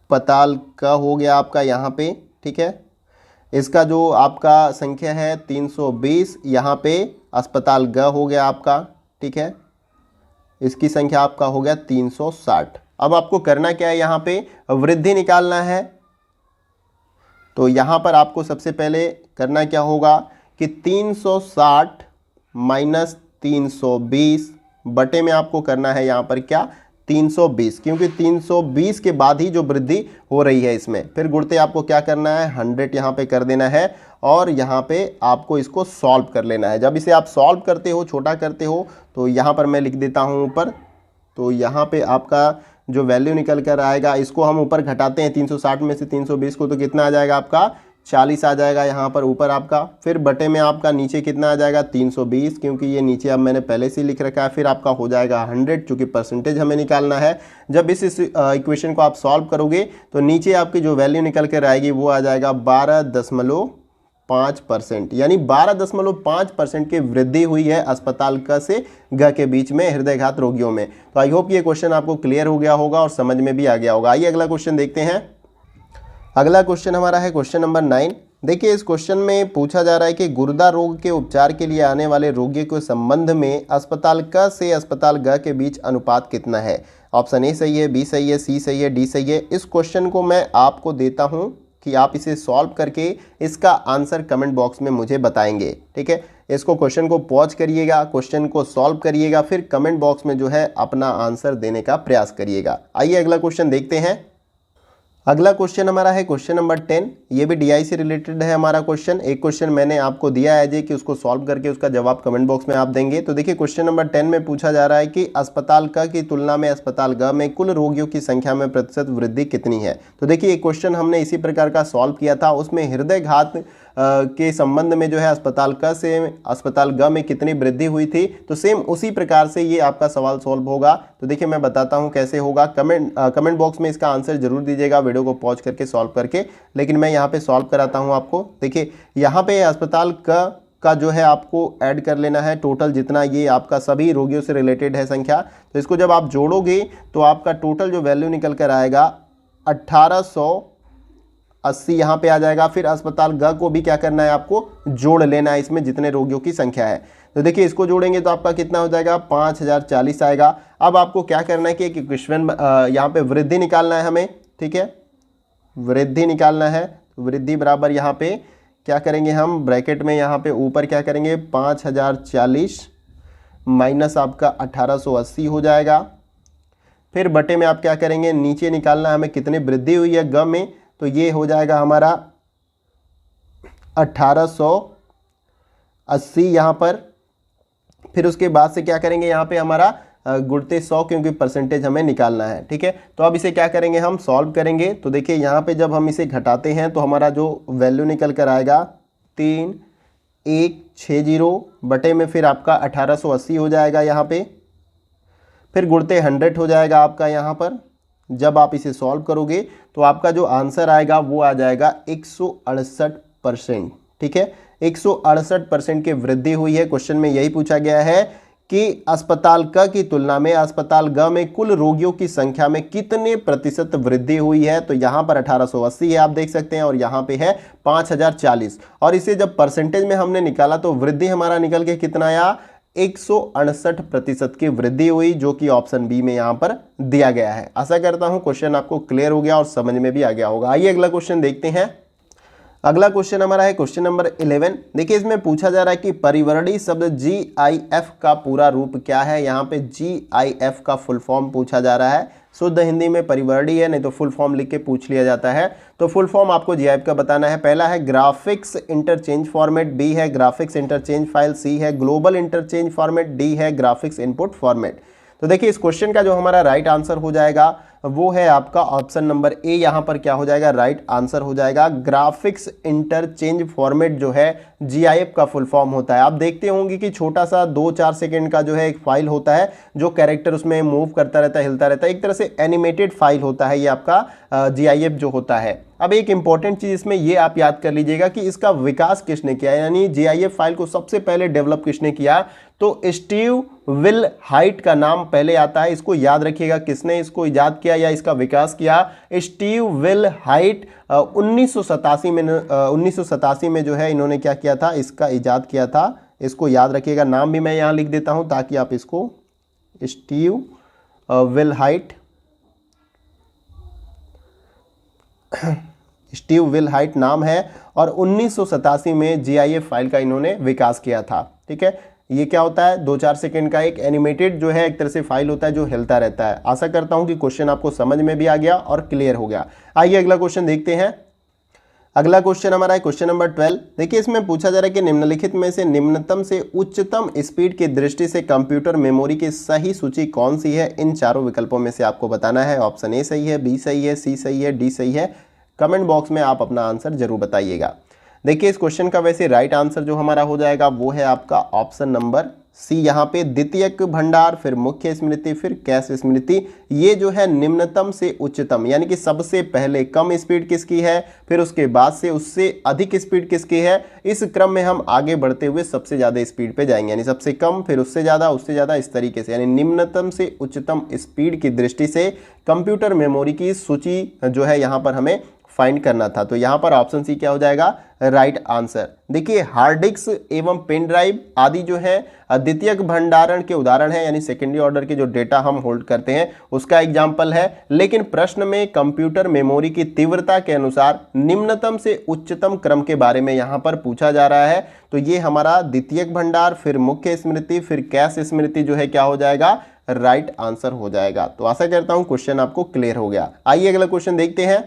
अस्पताल का हो गया आपका यहाँ पे। ठीक है, इसका जो आपका संख्या है 320, यहाँ पे अस्पताल ग हो गया आपका। ठीक है, इसकी संख्या आपका हो गया 360। अब आपको करना क्या है, यहाँ पे वृद्धि निकालना है। तो यहाँ पर आपको सबसे पहले करना क्या होगा कि 360 माइनस 320 बटे में आपको करना है यहाँ पर क्या 320, क्योंकि 320 के बाद ही जो वृद्धि हो रही है इसमें। फिर गुणते आपको क्या करना है 100 यहाँ पे कर देना है और यहाँ पे आपको इसको सॉल्व कर लेना है। जब इसे आप सॉल्व करते हो, छोटा करते हो, तो यहाँ पर मैं लिख देता हूँ ऊपर। तो यहाँ पे आपका जो वैल्यू निकल कर आएगा, इसको हम ऊपर घटाते हैं 360 में से 320 को, तो कितना आ जाएगा आपका 40 आ जाएगा यहाँ पर ऊपर आपका। फिर बटे में आपका नीचे कितना आ जाएगा 320, क्योंकि ये नीचे अब मैंने पहले से लिख रखा है। फिर आपका हो जाएगा 100, चूँकि परसेंटेज हमें निकालना है। जब इस इक्वेशन को आप सॉल्व करोगे तो नीचे आपकी जो वैल्यू निकल कर आएगी वो आ जाएगा 12.5%, यानी 12.5% की वृद्धि हुई है अस्पताल क से ग के बीच में हृदयघात रोगियों में। तो आई होप ये क्वेश्चन आपको क्लियर हो गया होगा और समझ में भी आ गया होगा। आइए अगला क्वेश्चन देखते हैं। अगला क्वेश्चन हमारा है क्वेश्चन नंबर 9। देखिए इस क्वेश्चन में पूछा जा रहा है कि गुर्दा रोग के उपचार के लिए आने वाले रोगियों के संबंध में अस्पताल क से अस्पताल ग के बीच अनुपात कितना है। ऑप्शन ए सही है, बी सही है, सी सही है, डी सही है। इस क्वेश्चन को मैं आपको देता हूं कि आप इसे सॉल्व करके इसका आंसर कमेंट बॉक्स में मुझे बताएंगे। ठीक है, इसको क्वेश्चन को पॉज करिएगा, क्वेश्चन को सॉल्व करिएगा, फिर कमेंट बॉक्स में जो है अपना आंसर देने का प्रयास करिएगा। आइए अगला क्वेश्चन देखते हैं। अगला क्वेश्चन हमारा है क्वेश्चन नंबर 10। ये भी डीआई से रिलेटेड है हमारा क्वेश्चन। एक क्वेश्चन मैंने आपको दिया है कि उसको सॉल्व करके उसका जवाब कमेंट बॉक्स में आप देंगे। तो देखिए क्वेश्चन नंबर 10 में पूछा जा रहा है कि अस्पताल क की तुलना में अस्पताल ग में कुल रोगियों की संख्या में प्रतिशत वृद्धि कितनी है। तो देखिए एक क्वेश्चन हमने इसी प्रकार का सॉल्व किया था, उसमें हृदयघात के संबंध में जो है अस्पताल क से अस्पताल ग में कितनी वृद्धि हुई थी। तो सेम उसी प्रकार से ये आपका सवाल सॉल्व होगा। तो देखिए मैं बताता हूँ कैसे होगा। कमेंट बॉक्स में इसका आंसर जरूर दीजिएगा वीडियो को पॉज करके सॉल्व करके, लेकिन मैं यहाँ पे सॉल्व कराता हूँ आपको। देखिए यहाँ पे अस्पताल का जो है आपको ऐड कर लेना है टोटल, जितना ये आपका सभी रोगियों से रिलेटेड है संख्या। तो इसको जब आप जोड़ोगे तो आपका टोटल जो वैल्यू निकल कर आएगा 1880 यहाँ पे आ जाएगा। फिर अस्पताल ग को भी क्या करना है आपको जोड़ लेना है इसमें जितने रोगियों की संख्या है। तो देखिए इसको जोड़ेंगे तो आपका कितना हो जाएगा 5040 आएगा। अब आपको क्या करना है कि एक इक्वेशन यहाँ पे वृद्धि निकालना है हमें। ठीक है, वृद्धि निकालना है। वृद्धि बराबर यहाँ पे क्या करेंगे हम ब्रैकेट में यहाँ पे ऊपर क्या करेंगे 5040 माइनस आपका 1880 हो जाएगा। फिर बटे में आप क्या करेंगे नीचे निकालना है हमें कितनी वृद्धि हुई है ग में, तो ये हो जाएगा हमारा 1880 यहाँ पर। फिर उसके बाद से क्या करेंगे यहाँ पे हमारा गुणते 100, क्योंकि परसेंटेज हमें निकालना है। ठीक है, तो अब इसे क्या करेंगे हम सॉल्व करेंगे। तो देखिए यहाँ पे जब हम इसे घटाते हैं तो हमारा जो वैल्यू निकल कर आएगा 3160 बटे में फिर आपका 1880 हो जाएगा यहाँ पे। फिर गुणते 100 हो जाएगा आपका यहाँ पर। जब आप इसे सॉल्व करोगे तो आपका जो आंसर आएगा वो आ जाएगा 168%। ठीक है, 168% की वृद्धि हुई है। क्वेश्चन में यही पूछा गया है कि अस्पताल क की तुलना में अस्पताल ग में कुल रोगियों की संख्या में कितने प्रतिशत वृद्धि हुई है। तो यहाँ पर 1880 है आप देख सकते हैं और यहाँ पे है 5040, और इसे जब परसेंटेज में हमने निकाला तो वृद्धि हमारा निकल के कितना आया 168% की वृद्धि हुई, जो कि ऑप्शन बी में यहाँ पर दिया गया है। आशा करता हूँ क्वेश्चन आपको क्लियर हो गया और समझ में भी आ गया होगा। आइए अगला क्वेश्चन देखते हैं। अगला क्वेश्चन हमारा है क्वेश्चन नंबर 11। देखिए इसमें पूछा जा रहा है कि परिवर्णी शब्द GIF का पूरा रूप क्या है। यहाँ पे GIF का फुल फॉर्म पूछा जा रहा है। शुद्ध हिंदी में परिवर्णी है, नहीं तो फुल फॉर्म लिख के पूछ लिया जाता है। तो फुल फॉर्म आपको GIF का बताना है। पहला है ग्राफिक्स इंटरचेंज फॉर्मेट, B है ग्राफिक्स इंटरचेंज फाइल, C है ग्लोबल इंटरचेंज फॉर्मेट, D है ग्राफिक्स इनपुट फॉर्मेट। तो देखिए इस क्वेश्चन का जो हमारा राइट आंसर हो जाएगा वो है आपका ऑप्शन नंबर ए। यहाँ पर क्या हो जाएगा राइट आंसर हो जाएगा। ग्राफिक्स इंटरचेंज फॉर्मेट जो है GIF का फुल फॉर्म होता है। आप देखते होंगे कि छोटा सा 2-4 सेकंड का जो है एक फाइल होता है, जो कैरेक्टर उसमें मूव करता रहता है, हिलता रहता है, एक तरह से एनिमेटेड फाइल होता है ये आपका GIF जो होता है। अब एक इंपॉर्टेंट चीज इसमें ये आप याद कर लीजिएगा कि इसका विकास किसने किया, यानी GIF फाइल को सबसे पहले डेवलप किसने किया। तो स्टीव विल हाइट का नाम पहले आता है। इसको याद रखिएगा किसने इसको इजाद किया या इसका विकास किया। स्टीव विल हाइट 1987 में जो है इन्होंने क्या किया था, इसका इजाद किया था। इसको याद रखिएगा, नाम भी मैं यहाँ लिख देता हूँ ताकि आप इसको स्टीव विल हाइट स्टीव विलहाइट नाम है और 1987 में GIF फाइल का इन्होंने विकास किया था। ठीक है, ये क्या होता है, 2-4 सेकंड का एक एनिमेटेड जो है एक तरह से फाइल होता है जो हिलता रहता है। आशा करता हूं कि क्वेश्चन आपको समझ में भी आ गया और क्लियर हो गया। आइए अगला क्वेश्चन देखते हैं। अगला क्वेश्चन हमारा है क्वेश्चन नंबर 12। देखिए इसमें पूछा जा रहा है कि निम्नलिखित में से निम्नतम से उच्चतम स्पीड की दृष्टि से कंप्यूटर मेमोरी की सही सूची कौन सी है। इन चारों विकल्पों में से आपको बताना है। ऑप्शन ए सही है, बी सही है, सी सही है, डी सही है। कमेंट बॉक्स में आप अपना आंसर जरूर बताइएगा। देखिए इस क्वेश्चन का वैसे राइट आंसर जो हमारा हो जाएगा वो है आपका ऑप्शन नंबर सी। यहाँ पे द्वितीयक भंडार, फिर मुख्य स्मृति, फिर कैश स्मृति, ये जो है निम्नतम से उच्चतम, यानी कि सबसे पहले कम स्पीड किसकी है, फिर उसके बाद से उससे अधिक स्पीड किसकी है, इस क्रम में हम आगे बढ़ते हुए सबसे ज़्यादा स्पीड पे जाएंगे। यानी सबसे कम, फिर उससे ज़्यादा, इस तरीके से, यानी निम्नतम से उच्चतम स्पीड की दृष्टि से कंप्यूटर मेमोरी की सूची जो है यहाँ पर हमें फाइंड करना था। तो यहाँ पर ऑप्शन सी क्या हो जाएगा, राइट आंसर। देखिए हार्ड डिस्क एवं पेन ड्राइव आदि जो है द्वितीयक भंडारण के उदाहरण है, यानी सेकेंडरी ऑर्डर के जो डेटा हम होल्ड करते हैं उसका एग्जाम्पल है। लेकिन प्रश्न में कंप्यूटर मेमोरी की तीव्रता के अनुसार निम्नतम से उच्चतम क्रम के बारे में यहाँ पर पूछा जा रहा है। तो ये हमारा द्वितीयक भंडार, फिर मुख्य स्मृति, फिर कैश स्मृति जो है क्या हो जाएगा, राइट आंसर हो जाएगा। तो आशा करता हूँ क्वेश्चन आपको क्लियर हो गया। आइए अगला क्वेश्चन देखते हैं।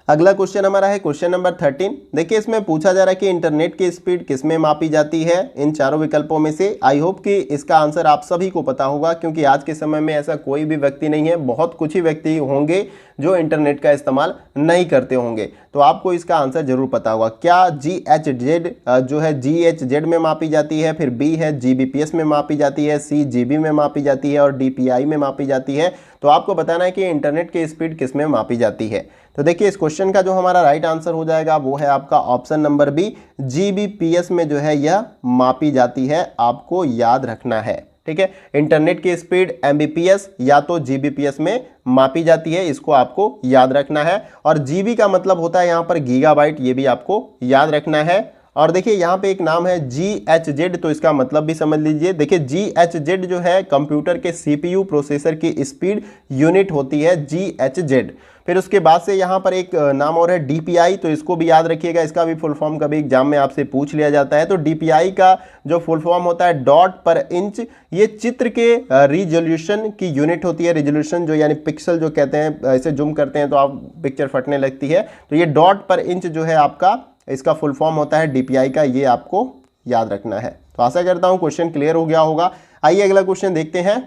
अगला क्वेश्चन हमारा है क्वेश्चन नंबर 13। देखिए इसमें पूछा जा रहा है कि इंटरनेट की स्पीड किसमें मापी जाती है इन चारों विकल्पों में से। आई होप कि इसका आंसर आप सभी को पता होगा, क्योंकि आज के समय में ऐसा कोई भी व्यक्ति नहीं है, बहुत कुछ ही व्यक्ति होंगे जो इंटरनेट का इस्तेमाल नहीं करते होंगे। तो आपको इसका आंसर जरूर पता होगा। क्या GHz जो है GHz में मापी जाती है, फिर B है GBps में मापी जाती है, C GB में मापी जाती है और DPI में मापी जाती है। तो आपको बताना है कि इंटरनेट की स्पीड किस में मापी जाती है। तो देखिए इस क्वेश्चन का जो हमारा राइट आंसर हो जाएगा वो है आपका ऑप्शन नंबर बी, GBps में जो है यह मापी जाती है, आपको याद रखना है। ठीक है, इंटरनेट की स्पीड MBPS या तो GBps में मापी जाती है, इसको आपको याद रखना है। और GB का मतलब होता है यहाँ पर गीगाबाइट, ये भी आपको याद रखना है। और देखिए यहाँ पे एक नाम है GHz, तो इसका मतलब भी समझ लीजिए। देखिए GHz जो है कंप्यूटर के CPU प्रोसेसर की स्पीड यूनिट होती है GHz। फिर उसके बाद से यहाँ पर एक नाम और है DPI, तो इसको भी याद रखिएगा, इसका भी फुल फॉर्म कभी एग्जाम में आपसे पूछ लिया जाता है। तो DPI का जो फुल फॉर्म होता है डॉट पर इंच, ये चित्र के रिजोल्यूशन की यूनिट होती है। रिजोल्यूशन जो यानी पिक्सल जो कहते हैं, ऐसे जूम करते हैं तो आप पिक्चर फटने लगती है। तो ये डॉट पर इंच जो है आपका, इसका फुल फॉर्म होता है DPI का, ये आपको याद रखना है। तो आशा करता हूँ क्वेश्चन क्लियर हो गया होगा। आइए अगला क्वेश्चन देखते हैं।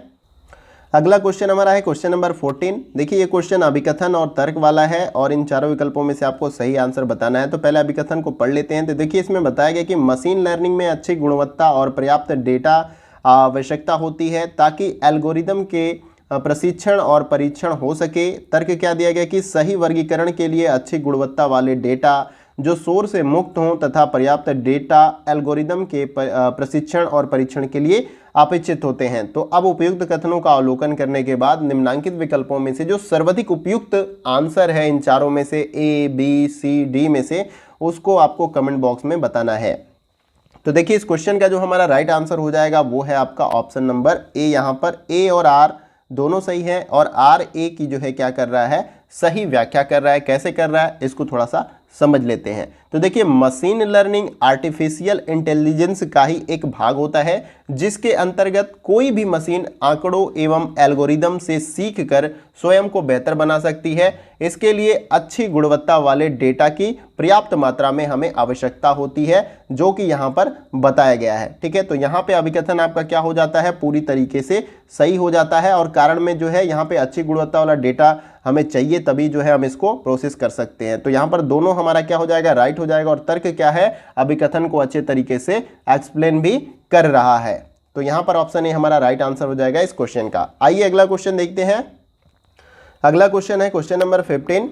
अगला क्वेश्चन हमारा है क्वेश्चन नंबर 14। देखिए ये क्वेश्चन अभिकथन और तर्क वाला है और इन चारों विकल्पों में से आपको सही आंसर बताना है। तो पहले अभिकथन को पढ़ लेते हैं। तो देखिए इसमें बताया गया कि मशीन लर्निंग में अच्छी गुणवत्ता और पर्याप्त डेटा आवश्यकता होती है ताकि एल्गोरिदम के प्रशिक्षण और परीक्षण हो सके। तर्क क्या दिया गया कि सही वर्गीकरण के लिए अच्छी गुणवत्ता वाले डेटा जो शोर से मुक्त हों तथा पर्याप्त डेटा एल्गोरिदम के प्रशिक्षण और परीक्षण के लिए अपेक्षित होते हैं। तो अब उपयुक्त कथनों का अवलोकन करने के बाद निम्नलिखित विकल्पों में से जो सर्वाधिक उपयुक्त आंसर है इन चारों में से A, B, C, D में से, उसको आपको कमेंट बॉक्स में बताना है। तो देखिए इस क्वेश्चन का जो हमारा राइट आंसर हो जाएगा वो है आपका ऑप्शन नंबर ए। यहाँ पर A और R दोनों सही है और R A की जो है क्या कर रहा है, सही व्याख्या कर रहा है। कैसे कर रहा है इसको थोड़ा सा समझ लेते हैं। तो देखिए मशीन लर्निंग आर्टिफिशियल इंटेलिजेंस का ही एक भाग होता है जिसके अंतर्गत कोई भी मशीन आंकड़ों एवं एल्गोरिदम से सीखकर स्वयं को बेहतर बना सकती है। इसके लिए अच्छी गुणवत्ता वाले डेटा की पर्याप्त मात्रा में हमें आवश्यकता होती है, जो कि यहाँ पर बताया गया है। ठीक है, तो यहाँ पे अभिकथन आपका क्या हो जाता है, पूरी तरीके से सही हो जाता है। और कारण में जो है यहाँ पे अच्छी गुणवत्ता वाला डेटा हमें चाहिए, तभी जो है हम इसको प्रोसेस कर सकते हैं। तो यहाँ पर दोनों हमारा क्या हो जाएगा, राइट हो जाएगा। और तर्क क्या है, अभिकथन को अच्छे तरीके से एक्सप्लेन भी कर रहा है। तो यहाँ पर ऑप्शन ए हमारा राइट आंसर हो जाएगा इस क्वेश्चन का। आइए अगला क्वेश्चन देखते हैं। अगला क्वेश्चन है क्वेश्चन नंबर 15।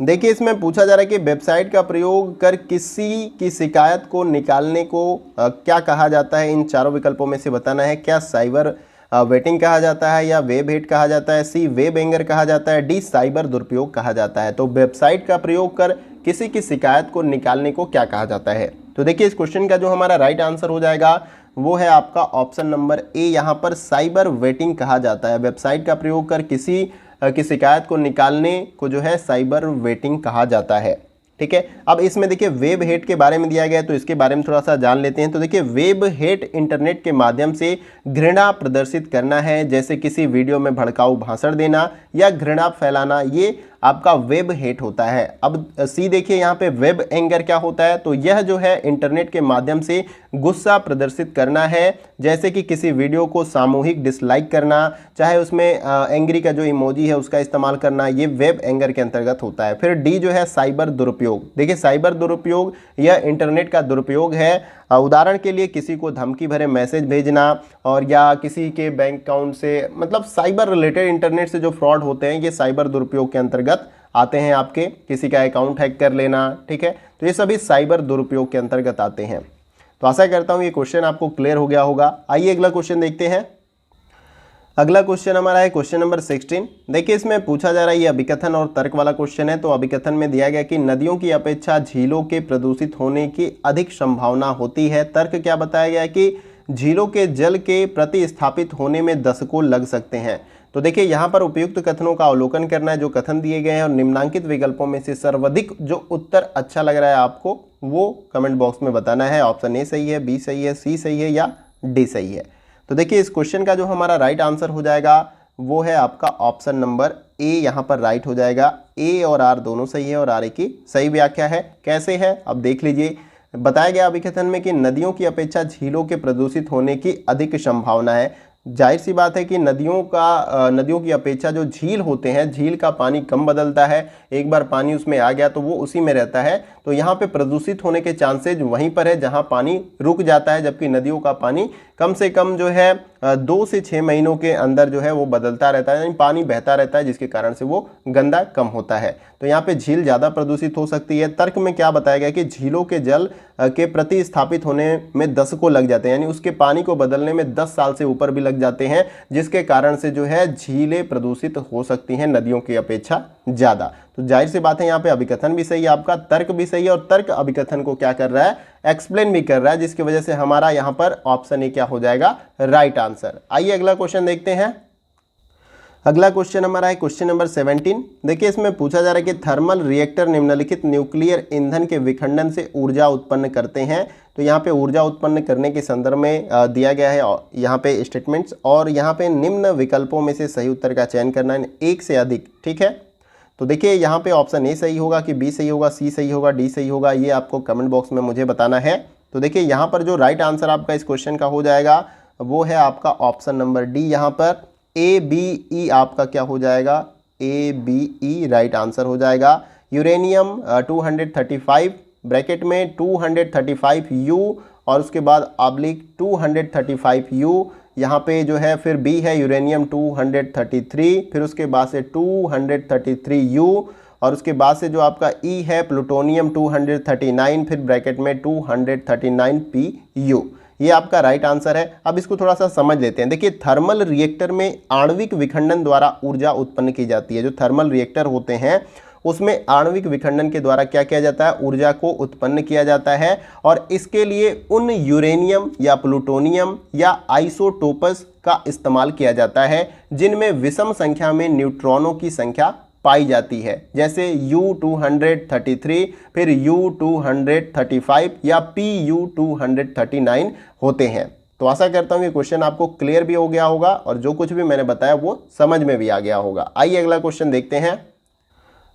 देखिए इसमें पूछा जा रहा है कि वेबसाइट का प्रयोग कर किसी की शिकायत को निकालने को क्या कहा जाता है। इन चारों विकल्पों में से बताना है। क्या साइबर वेटिंग कहा जाता है, या वेब हेट कहा जाता है, सी वेब एंगर कहा जाता है, डी साइबर दुरुपयोग कहा जाता है। तो वेबसाइट का प्रयोग कर किसी की शिकायत को निकालने को क्या कहा जाता है। तो देखिए इस क्वेश्चन का जो हमारा राइट आंसर हो जाएगा वो है आपका ऑप्शन नंबर ए। यहाँ पर साइबर वेटिंग कहा जाता है। वेबसाइट का प्रयोग कर किसी की शिकायत को निकालने को जो है साइबर वेटिंग कहा जाता है। ठीक है। अब इसमें देखिए वेब हेट के बारे में दिया गया है, तो इसके बारे में थोड़ा सा जान लेते हैं। तो देखिए वेब हेट इंटरनेट के माध्यम से घृणा प्रदर्शित करना है, जैसे किसी वीडियो में भड़काऊ भाषण देना या घृणा फैलाना, ये आपका वेब हेट होता है। अब सी देखिए यहाँ पे वेब एंगर क्या होता है, तो यह जो है इंटरनेट के माध्यम से गुस्सा प्रदर्शित करना है, जैसे कि किसी वीडियो को सामूहिक डिसलाइक करना, चाहे उसमें एंग्री का जो इमोजी है उसका इस्तेमाल करना, ये वेब एंगर के अंतर्गत होता है। फिर डी जो है साइबर दुरुपयोग। देखिए साइबर दुरुपयोग यह इंटरनेट का दुरुपयोग है। उदाहरण के लिए किसी को धमकी भरे मैसेज भेजना और या किसी के बैंक अकाउंट से, मतलब साइबर रिलेटेड इंटरनेट से जो फ्रॉड होते हैं ये साइबर दुरुपयोग के अंतर्गत आते हैं। आपके किसी का अकाउंट हैक कर लेना, ठीक है, तो ये सभी साइबर दुरुपयोग के अंतर्गत आते हैं। तो आशा करता हूं ये क्वेश्चन आपको क्लियर हो गया होगा। आइए अगला क्वेश्चन देखते हैं। अगला क्वेश्चन हमारा है क्वेश्चन नंबर 16। देखिए इसमें पूछा जा रहा है, ये अभिकथन और तर्क वाला क्वेश्चन है। तो अभिकथन में दिया गया कि नदियों की अपेक्षा झीलों के प्रदूषित होने की अधिक संभावना होती है। तर्क क्या बताया गया कि झीलों के जल के प्रतिस्थापित होने में दशकों लग सकते हैं। तो देखिए यहाँ पर उपयुक्त कथनों का अवलोकन करना है जो कथन दिए गए हैं, और निम्नांकित विकल्पों में से सर्वाधिक जो उत्तर अच्छा लग रहा है आपको वो कमेंट बॉक्स में बताना है। ऑप्शन ए सही है, बी सही है, सी सही है या डी सही है। तो देखिए इस क्वेश्चन का जो हमारा राइट आंसर हो जाएगा वो है आपका ऑप्शन नंबर ए, यहाँ पर राइट हो जाएगा। ए और आर दोनों सही है और आर ए की सही व्याख्या है। कैसे है अब देख लीजिए। बताया गया अभिकथन में कि नदियों की अपेक्षा झीलों के प्रदूषित होने की अधिक संभावना है। जाहिर सी बात है कि नदियों की अपेक्षा जो झील होते हैं, झील का पानी कम बदलता है। एक बार पानी उसमें आ गया तो वो उसी में रहता है, तो यहाँ पे प्रदूषित होने के चांसेज वहीं पर है जहाँ पानी रुक जाता है, जबकि नदियों का पानी कम से कम जो है 2 से 6 महीनों के अंदर जो है वो बदलता रहता है, यानी पानी बहता रहता है, जिसके कारण से वो गंदा कम होता है। तो यहाँ पे झील ज़्यादा प्रदूषित हो सकती है। तर्क में क्या बताया गया कि झीलों के जल के प्रतिस्थापित होने में दशकों लग जाते हैं, यानी उसके पानी को बदलने में 10 साल से ऊपर भी लग जाते हैं, जिसके कारण से जो है झीलें प्रदूषित हो सकती हैं नदियों की अपेक्षा ज़्यादा। तो जाहिर सी बात है यहाँ पे अभिकथन भी सही है आपका, तर्क भी सही है, और तर्क अभिकथन को क्या कर रहा है, एक्सप्लेन भी कर रहा है, जिसकी वजह से हमारा यहाँ पर ऑप्शन ए क्या हो जाएगा, राइट आंसर। आइए अगला क्वेश्चन देखते हैं। अगला क्वेश्चन हमारा है क्वेश्चन नंबर 17। देखिए इसमें पूछा जा रहा है कि थर्मल रिएक्टर निम्नलिखित न्यूक्लियर ईंधन के विखंडन से ऊर्जा उत्पन्न करते हैं। तो यहाँ पे ऊर्जा उत्पन्न करने के संदर्भ में दिया गया है यहाँ पे स्टेटमेंट्स, और यहाँ पे निम्न विकल्पों में से सही उत्तर का चयन करना है, एक से अधिक, ठीक है। तो देखिए यहाँ पे ऑप्शन ए सही होगा कि बी सही होगा, सी सही होगा, डी सही होगा, ये आपको कमेंट बॉक्स में मुझे बताना है। तो देखिए यहाँ पर जो राइट आंसर आपका इस क्वेश्चन का हो जाएगा वो है आपका ऑप्शन नंबर डी। यहाँ पर ए बी ई आपका क्या हो जाएगा, A B E right answer हो जाएगा। यूरेनियम 235 ब्रैकेट में 235 यू और उसके बाद ऑब्लिक 235 यू, यहाँ पे जो है फिर बी है यूरेनियम 233, फिर उसके बाद से 233 यू, और उसके बाद से जो आपका ई है प्लूटोनियम 239, फिर ब्रैकेट में 239 पी यू। ये आपका राइट आंसर है। अब इसको थोड़ा सा समझ लेते हैं। देखिए थर्मल रिएक्टर में आणविक विखंडन द्वारा ऊर्जा उत्पन्न की जाती है। जो थर्मल रिएक्टर होते हैं उसमें आणविक विखंडन के द्वारा क्या किया जाता है, ऊर्जा को उत्पन्न किया जाता है, और इसके लिए उन यूरेनियम या प्लूटोनियम या आइसोटोपस का इस्तेमाल किया जाता है जिनमें विषम संख्या में न्यूट्रॉनों की संख्या पाई जाती है, जैसे U233, फिर U235 या PU239 होते हैं। तो आशा करता हूँ कि क्वेश्चन आपको क्लियर भी हो गया होगा और जो कुछ भी मैंने बताया वो समझ में भी आ गया होगा। आइए अगला क्वेश्चन देखते हैं।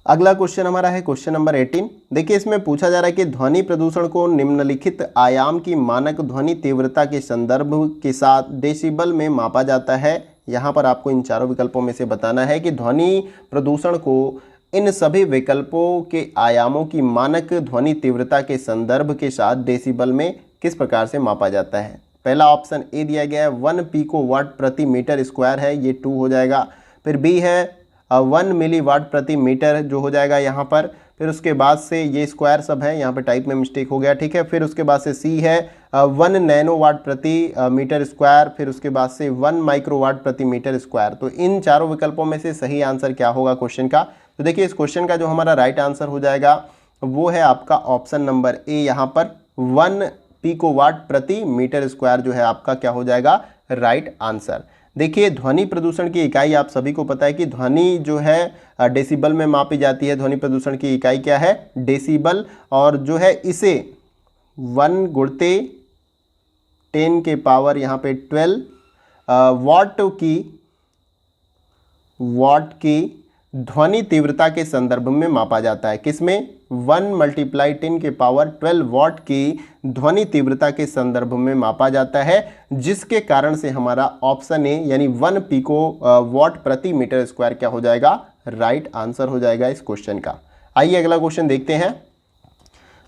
अगला क्वेश्चन हमारा है क्वेश्चन नंबर 18। देखिए इसमें पूछा जा रहा है कि ध्वनि प्रदूषण को निम्नलिखित आयाम की मानक ध्वनि तीव्रता के संदर्भ के साथ डेसिबल में मापा जाता है। यहाँ पर आपको इन चारों विकल्पों में से बताना है कि ध्वनि प्रदूषण को इन सभी विकल्पों के आयामों की मानक ध्वनि तीव्रता के संदर्भ के साथ डेसिबल में किस प्रकार से मापा जाता है। पहला ऑप्शन ए दिया गया है 1 पिको वाट प्रति मीटर स्क्वायर है, ये 2 हो जाएगा। फिर बी है 1 मिली वाट प्रति मीटर जो हो जाएगा यहाँ पर। फिर उसके बाद से ये स्क्वायर सब है, यहाँ पे टाइप में मिस्टेक हो गया, ठीक है। फिर उसके बाद से सी है 1 नैनो वाट प्रति मीटर स्क्वायर। फिर उसके बाद से 1 माइक्रो वाट प्रति मीटर स्क्वायर। तो इन चारों विकल्पों में से सही आंसर क्या होगा क्वेश्चन का। तो देखिए इस क्वेश्चन का जो हमारा राइट आंसर हो जाएगा वो है आपका ऑप्शन नंबर ए, यहाँ पर 1 पिको वाट प्रति मीटर स्क्वायर जो है आपका क्या हो जाएगा, राइट आंसर। देखिए ध्वनि प्रदूषण की इकाई आप सभी को पता है कि ध्वनि जो है डेसिबल में मापी जाती है। ध्वनि प्रदूषण की इकाई क्या है? डेसिबल। और जो है इसे 1 गुणते 10 के पावर यहाँ पे 12 वाट की ध्वनि तीव्रता के संदर्भ में मापा जाता है। किसमें? 1 × 10 के पावर 12 वाट की ध्वनि तीव्रता के संदर्भ में मापा जाता है, जिसके कारण से हमारा ऑप्शन ए यानी 1 पिको वाट प्रति मीटर स्क्वायर क्या हो जाएगा? राइट आंसर हो जाएगा इस क्वेश्चन का। आइए अगला क्वेश्चन देखते हैं।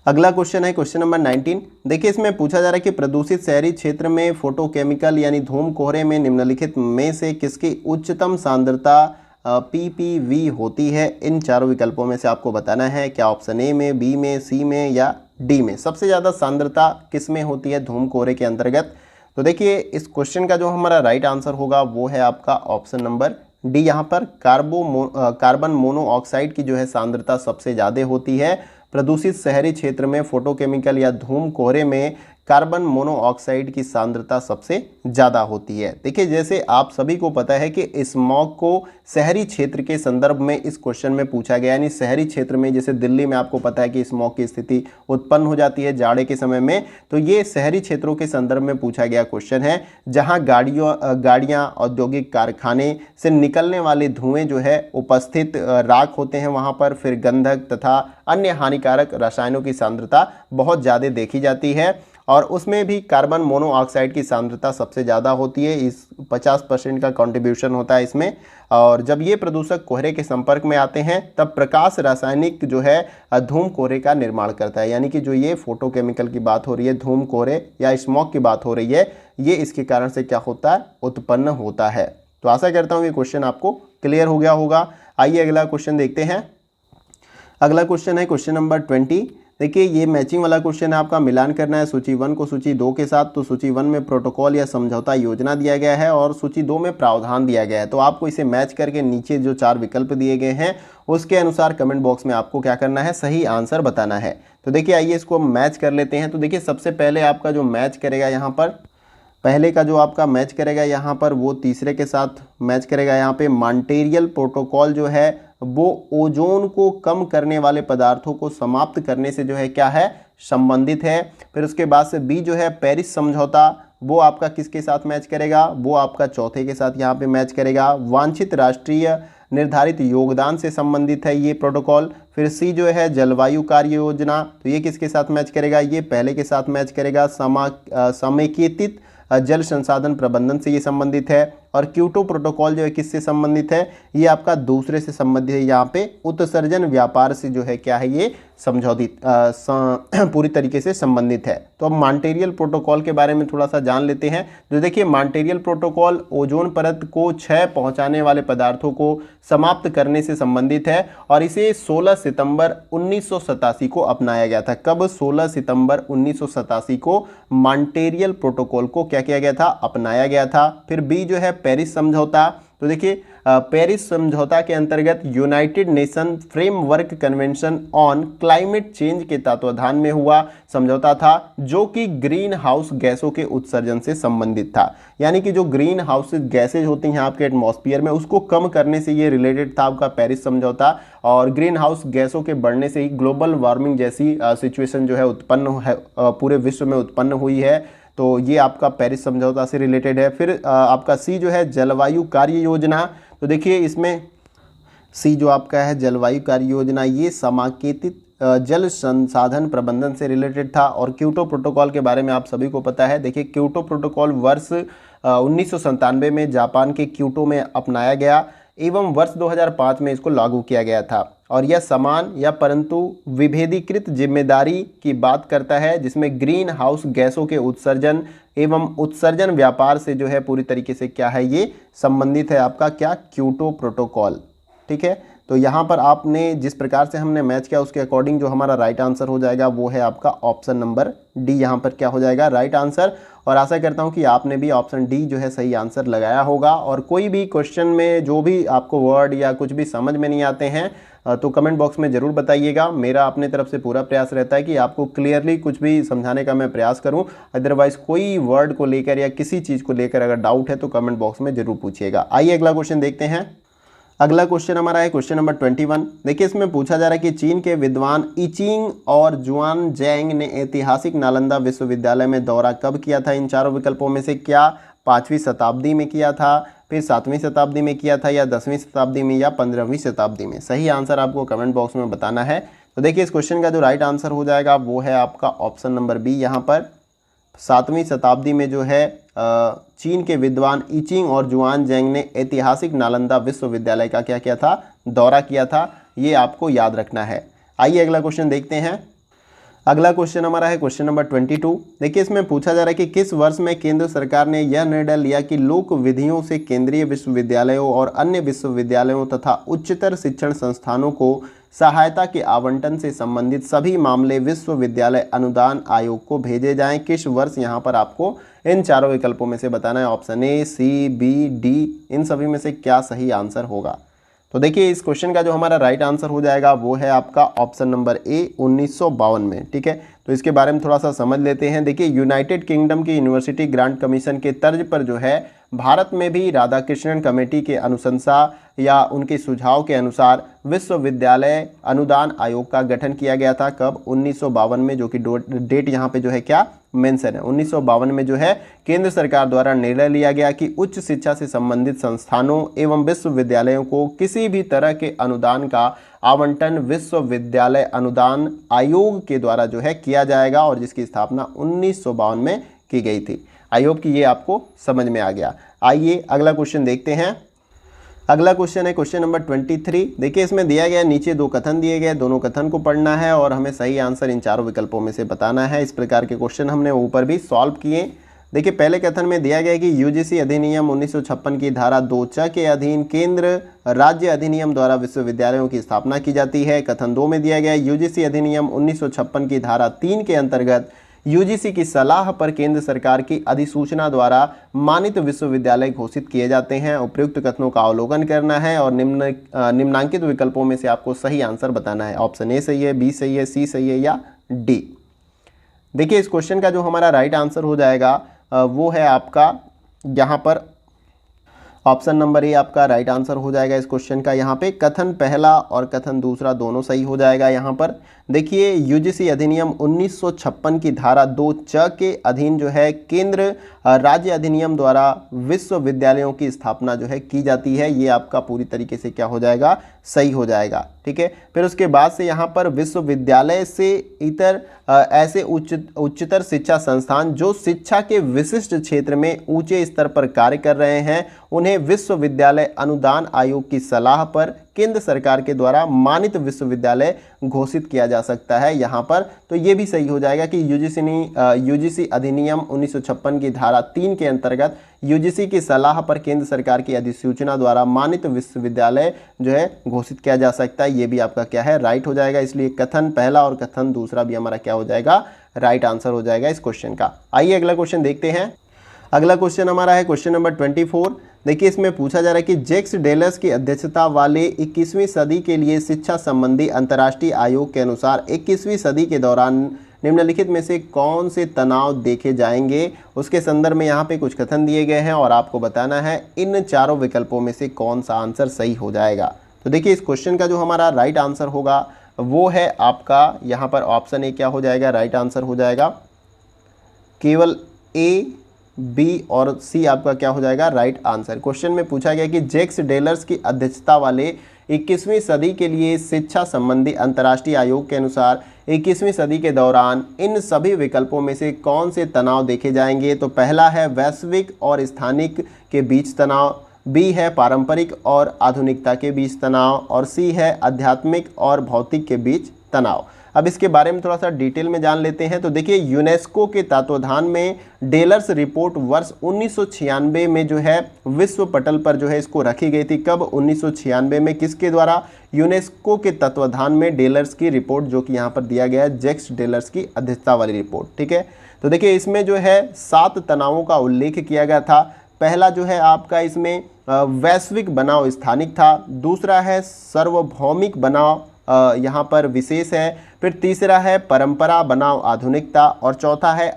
अगला क्वेश्चन है क्वेश्चन नंबर 19। देखिए इसमें पूछा जा रहा है कि प्रदूषित शहरी क्षेत्र में फोटोकेमिकल यानी धूम कोहरे में निम्नलिखित में से किसकी उच्चतम सांद्रता ppV होती है? इन चारों विकल्पों में से आपको बताना है, क्या ऑप्शन ए में, बी में, सी में या डी में सबसे ज़्यादा सांद्रता किस में होती है धूम कोहरे के अंतर्गत? तो देखिए इस क्वेश्चन का जो हमारा राइट आंसर होगा वो है आपका ऑप्शन नंबर डी। यहाँ पर कार्बन मोनोऑक्साइड की जो है सांद्रता सबसे ज़्यादा होती है। प्रदूषित शहरी क्षेत्र में फोटोकेमिकल या धूम कोहरे में कार्बन मोनोऑक्साइड की सांद्रता सबसे ज़्यादा होती है। देखिए जैसे आप सभी को पता है कि स्मॉग को शहरी क्षेत्र के संदर्भ में इस क्वेश्चन में पूछा गया, यानी शहरी क्षेत्र में जैसे दिल्ली में आपको पता है कि स्मॉग की स्थिति उत्पन्न हो जाती है जाड़े के समय में, तो ये शहरी क्षेत्रों के संदर्भ में पूछा गया क्वेश्चन है, जहाँ गाड़ियाँ औद्योगिक कारखाने से निकलने वाले धुएँ जो है उपस्थित राख होते हैं वहाँ पर, फिर गंधक तथा अन्य हानिकारक रसायनों की सांद्रता बहुत ज़्यादा देखी जाती है और उसमें भी कार्बन मोनोऑक्साइड की सांद्रता सबसे ज़्यादा होती है। इस 50% का कंट्रीब्यूशन होता है इसमें। और जब ये प्रदूषक कोहरे के संपर्क में आते हैं तब प्रकाश रासायनिक जो है धूम कोहरे का निर्माण करता है, यानी कि जो ये फोटोकेमिकल की बात हो रही है, धूम कोहरे या स्मॉग की बात हो रही है, ये इसके कारण से क्या होता है? उत्पन्न होता है। तो आशा करता हूँ ये क्वेश्चन आपको क्लियर हो गया होगा। आइए अगला क्वेश्चन देखते हैं। अगला क्वेश्चन है क्वेश्चन नंबर 20। देखिए ये मैचिंग वाला क्वेश्चन है, आपका मिलान करना है सूची 1 को सूची 2 के साथ। तो सूची 1 में प्रोटोकॉल या समझौता योजना दिया गया है और सूची 2 में प्रावधान दिया गया है। तो आपको इसे मैच करके नीचे जो 4 विकल्प दिए गए हैं उसके अनुसार कमेंट बॉक्स में आपको क्या करना है? सही आंसर बताना है। तो देखिए आइए इसको मैच कर लेते हैं। तो देखिए सबसे पहले आपका जो मैच करेगा यहाँ पर, पहले का जो आपका मैच करेगा यहाँ पर वो तीसरे के साथ मैच करेगा। यहाँ पे मॉन्ट्रियल प्रोटोकॉल जो है वो ओजोन को कम करने वाले पदार्थों को समाप्त करने से जो है क्या है? संबंधित है। फिर उसके बाद से बी जो है पेरिस समझौता, वो आपका किसके साथ मैच करेगा? वो आपका चौथे के साथ यहाँ पे मैच करेगा। वांछित राष्ट्रीय निर्धारित योगदान से संबंधित है ये प्रोटोकॉल। फिर सी जो है जलवायु कार्य योजना, तो ये किसके साथ मैच करेगा? ये पहले के साथ मैच करेगा। समेकित जल संसाधन प्रबंधन से ये संबंधित है। और क्योटो प्रोटोकॉल जो है किससे संबंधित है? ये आपका दूसरे से संबंधित है। यहाँ पे उत्सर्जन व्यापार से जो है क्या है? ये समझौती पूरी तरीके से संबंधित है। तो अब मॉन्ट्रियल प्रोटोकॉल के बारे में थोड़ा सा जान लेते हैं। तो देखिए मॉन्ट्रियल प्रोटोकॉल ओजोन परत को क्षय पहुंचाने वाले पदार्थों को समाप्त करने से संबंधित है और इसे 16 सितंबर 1987 को अपनाया गया था। कब? 16 सितंबर 1987 को मॉन्ट्रियल प्रोटोकॉल को क्या किया गया था? अपनाया गया था। फिर बी जो है पेरिस समझौता, तो देखिए पेरिस समझौता के अंतर्गत United nation framework convention on climate change के तत्वाधान में हुआ समझौता था, जो कि ग्रीन हाउस गैसों के उत्सर्जन से संबंधित था। यानी कि जो ग्रीन हाउस गैसेज होती हैं आपके एटमॉस्फेयर में, उसको कम करने से ये रिलेटेड था आपका पेरिस समझौता। और ग्रीन हाउस गैसों के बढ़ने से ही ग्लोबल वार्मिंग जैसी सिचुएशन जो है उत्पन्न है, पूरे विश्व में उत्पन्न हुई है। तो ये आपका पेरिस समझौता से रिलेटेड है। फिर आपका सी जो है जलवायु कार्य योजना, तो देखिए इसमें सी जो आपका है जलवायु कार्य योजना, ये समाकेतित जल संसाधन प्रबंधन से रिलेटेड था। और क्योटो प्रोटोकॉल के बारे में आप सभी को पता है। देखिए क्योटो प्रोटोकॉल वर्ष 1997 में जापान के क्योटो में अपनाया गया एवं वर्ष 2005 में इसको लागू किया गया था। और यह समान या परंतु विभेदीकृत जिम्मेदारी की बात करता है, जिसमें ग्रीन हाउस गैसों के उत्सर्जन एवं उत्सर्जन व्यापार से जो है पूरी तरीके से क्या है? ये संबंधित है आपका क्या? Kyoto protocol. ठीक है, तो यहाँ पर आपने जिस प्रकार से हमने मैच किया उसके अकॉर्डिंग जो हमारा राइट आंसर हो जाएगा वो है आपका ऑप्शन नंबर डी, यहाँ पर क्या हो जाएगा राइट आंसर। और आशा करता हूँ कि आपने भी ऑप्शन डी जो है सही आंसर लगाया होगा। और कोई भी क्वेश्चन में जो भी आपको वर्ड या कुछ भी समझ में नहीं आते हैं तो कमेंट बॉक्स में ज़रूर बताइएगा। मेरा अपने तरफ से पूरा प्रयास रहता है कि आपको क्लियरली कुछ भी समझाने का मैं प्रयास करूं। अदरवाइज कोई वर्ड को लेकर या किसी चीज़ को लेकर अगर डाउट है तो कमेंट बॉक्स में ज़रूर पूछिएगा। आइए अगला क्वेश्चन देखते हैं। अगला क्वेश्चन हमारा है क्वेश्चन नंबर 21। देखिए इसमें पूछा जा रहा है कि चीन के विद्वान इचिंग और जुआन जैंग ने ऐतिहासिक नालंदा विश्वविद्यालय में दौरा कब किया था? इन चारों विकल्पों में से क्या 5वीं शताब्दी में किया था, फिर 7वीं शताब्दी में किया था, या 10वीं शताब्दी में, या 15वीं शताब्दी में? सही आंसर आपको कमेंट बॉक्स में बताना है। तो देखिए इस क्वेश्चन का जो राइट आंसर हो जाएगा वो है आपका ऑप्शन नंबर बी। यहाँ पर 7वीं शताब्दी में जो है चीन के विद्वान इचिंग और जुआन जैंग ने ऐतिहासिक नालंदा विश्वविद्यालय का क्या किया था? दौरा किया था। ये आपको याद रखना है। आइए अगला क्वेश्चन देखते हैं। अगला क्वेश्चन हमारा है क्वेश्चन नंबर 22। देखिए इसमें पूछा जा रहा है कि किस वर्ष में केंद्र सरकार ने यह निर्णय लिया कि लोक विधियों से केंद्रीय विश्वविद्यालयों और अन्य विश्वविद्यालयों तथा उच्चतर शिक्षण संस्थानों को सहायता के आवंटन से संबंधित सभी मामले विश्वविद्यालय अनुदान आयोग को भेजे जाएं? किस वर्ष? यहाँ पर आपको इन चारों विकल्पों में से बताना है। Option A, C, B, D, इन सभी में से क्या सही आंसर होगा? तो देखिए इस क्वेश्चन का जो हमारा राइट आंसर हो जाएगा वो है आपका ऑप्शन नंबर ए 1952 में। ठीक है, तो इसके बारे में थोड़ा सा समझ लेते हैं। देखिए यूनाइटेड किंगडम की यूनिवर्सिटी ग्रांट कमीशन के तर्ज पर जो है भारत में भी राधाकृष्णन कमेटी के अनुशंसा या उनके सुझाव के अनुसार विश्वविद्यालय अनुदान आयोग का गठन किया गया था। कब? 1952 में, जो कि डेट यहाँ पे जो है क्या मेंशन है। 1952 में जो है केंद्र सरकार द्वारा निर्णय लिया गया कि उच्च शिक्षा से संबंधित संस्थानों एवं विश्वविद्यालयों को किसी भी तरह के अनुदान का आवंटन विश्वविद्यालय अनुदान आयोग के द्वारा जो है किया जाएगा, और जिसकी स्थापना 1952 में की गई थी। आई होप कि ये आपको समझ में आ गया। आइए अगला क्वेश्चन देखते हैं। अगला क्वेश्चन है क्वेश्चन नंबर 23। देखिए इसमें दिया गया, नीचे दो कथन दिए गए, दोनों कथन को पढ़ना है और हमें सही आंसर इन चारों विकल्पों में से बताना है। इस प्रकार के क्वेश्चन हमने ऊपर भी सॉल्व किए। देखिए पहले कथन में दिया गया कि यूजीसी अधिनियम 1956 की धारा 2 के अधीन केंद्र राज्य अधिनियम द्वारा विश्वविद्यालयों की स्थापना की जाती है। कथन 2 में दिया गया यूजीसी अधिनियम 1956 की धारा 3 के अंतर्गत यूजीसी की सलाह पर केंद्र सरकार की अधिसूचना द्वारा मानित विश्वविद्यालय घोषित किए जाते हैं। उपयुक्त कथनों का अवलोकन करना है और निम्नांकित विकल्पों में से आपको सही आंसर बताना है। ऑप्शन ए सही है, बी सही है, सी सही है या डी। देखिए इस क्वेश्चन का जो हमारा राइट आंसर हो जाएगा वो है आपका यहाँ पर ऑप्शन नंबर ए आपका राइट आंसर हो जाएगा इस क्वेश्चन का। यहाँ पे कथन पहला और कथन दूसरा दोनों सही हो जाएगा। यहाँ पर देखिए यूजीसी अधिनियम 1956 की धारा 2 के अधीन जो है केंद्र राज्य अधिनियम द्वारा विश्वविद्यालयों की स्थापना जो है की जाती है। ये आपका पूरी तरीके से क्या हो जाएगा? सही हो जाएगा। ठीक है, फिर उसके बाद से यहाँ पर विश्वविद्यालय से इतर ऐसे उच्चतर शिक्षा संस्थान जो शिक्षा के विशिष्ट क्षेत्र में ऊंचे स्तर पर कार्य कर रहे हैं उन्हें विश्वविद्यालय अनुदान आयोग की सलाह पर केंद्र सरकार के द्वारा मानित विश्वविद्यालय घोषित किया जा सकता है यहाँ पर। तो ये भी सही हो जाएगा कि यूजीसी अधिनियम 1956 की धारा 3 के अंतर्गत यूजीसी की सलाह पर केंद्र सरकार की अधिसूचना द्वारा मानित विश्वविद्यालय जो है घोषित किया जा सकता है। ये भी आपका क्या है? राइट हो जाएगा। इसलिए कथन पहला और कथन दूसरा भी हमारा क्या हो जाएगा? राइट आंसर हो जाएगा इस क्वेश्चन का। आइए अगला क्वेश्चन देखते हैं। अगला क्वेश्चन हमारा है क्वेश्चन नंबर 24। देखिए इसमें पूछा जा रहा है कि जैक्स डेलस की अध्यक्षता वाले 21वीं सदी के लिए शिक्षा संबंधी अंतर्राष्ट्रीय आयोग के अनुसार 21वीं सदी के दौरान निम्नलिखित में से कौन से तनाव देखे जाएंगे? उसके संदर्भ में यहाँ पे कुछ कथन दिए गए हैं और आपको बताना है इन चारों विकल्पों में से कौन सा आंसर सही हो जाएगा। तो देखिए इस क्वेश्चन का जो हमारा राइट आंसर होगा वो है आपका यहाँ पर ऑप्शन ए क्या हो जाएगा? राइट आंसर हो जाएगा। केवल ए, बी और सी आपका क्या हो जाएगा? Right answer. क्वेश्चन में पूछा गया कि जैक्स डेलर्स की अध्यक्षता वाले 21वीं सदी के लिए शिक्षा संबंधी अंतर्राष्ट्रीय आयोग के अनुसार 21वीं सदी के दौरान इन सभी विकल्पों में से कौन से तनाव देखे जाएंगे? तो पहला है वैश्विक और स्थानिक के बीच तनाव, बी है पारंपरिक और आधुनिकता के बीच तनाव और सी है आध्यात्मिक और भौतिक के बीच तनाव। अब इसके बारे में थोड़ा सा डिटेल में जान लेते हैं। तो देखिए, यूनेस्को के तत्वाधान में डेलर्स रिपोर्ट वर्ष 1996 में जो है विश्व पटल पर जो है इसको रखी गई थी। कब? 1996 में। किसके द्वारा? यूनेस्को के तत्वाधान में डेलर्स की रिपोर्ट, जो कि यहाँ पर दिया गया है जैक्स डेलर्स की अध्यक्षता वाली रिपोर्ट। ठीक है, तो देखिए इसमें जो है 7 तनावों का उल्लेख किया गया था। पहला जो है आपका इसमें वैश्विक बनाव स्थानिक था। दूसरा है सार्वभौमिक बनाव यहाँ पर विशेष है। फिर तीसरा है परंपरा बनाव आधुनिकता, और चौथा है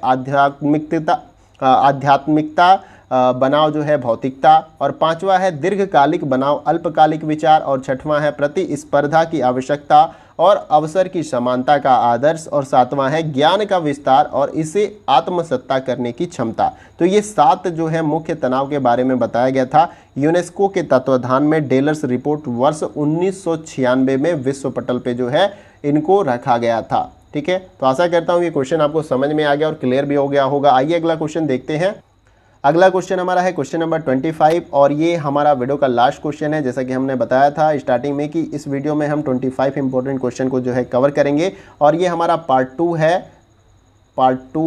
आध्यात्मिकता बनाव जो है भौतिकता, और पांचवा है दीर्घकालिक बनाव अल्पकालिक विचार, और छठवां है प्रतिस्पर्धा की आवश्यकता और अवसर की समानता का आदर्श, और सातवां है ज्ञान का विस्तार और इसे आत्मसत्ता करने की क्षमता। तो ये 7 जो है मुख्य तनाव के बारे में बताया गया था यूनेस्को के तत्वाधान में डेलर्स रिपोर्ट वर्ष 1996 में विश्व पटल पे जो है इनको रखा गया था। ठीक है, तो आशा करता हूँ ये क्वेश्चन आपको समझ में आ गया और क्लियर भी हो गया होगा। आइए अगला क्वेश्चन देखते हैं। अगला क्वेश्चन हमारा है क्वेश्चन नंबर 25, और ये हमारा वीडियो का लास्ट क्वेश्चन है। जैसा कि हमने बताया था स्टार्टिंग में कि इस वीडियो में हम 25 इंपॉर्टेंट क्वेश्चन को जो है कवर करेंगे, और ये हमारा पार्ट 2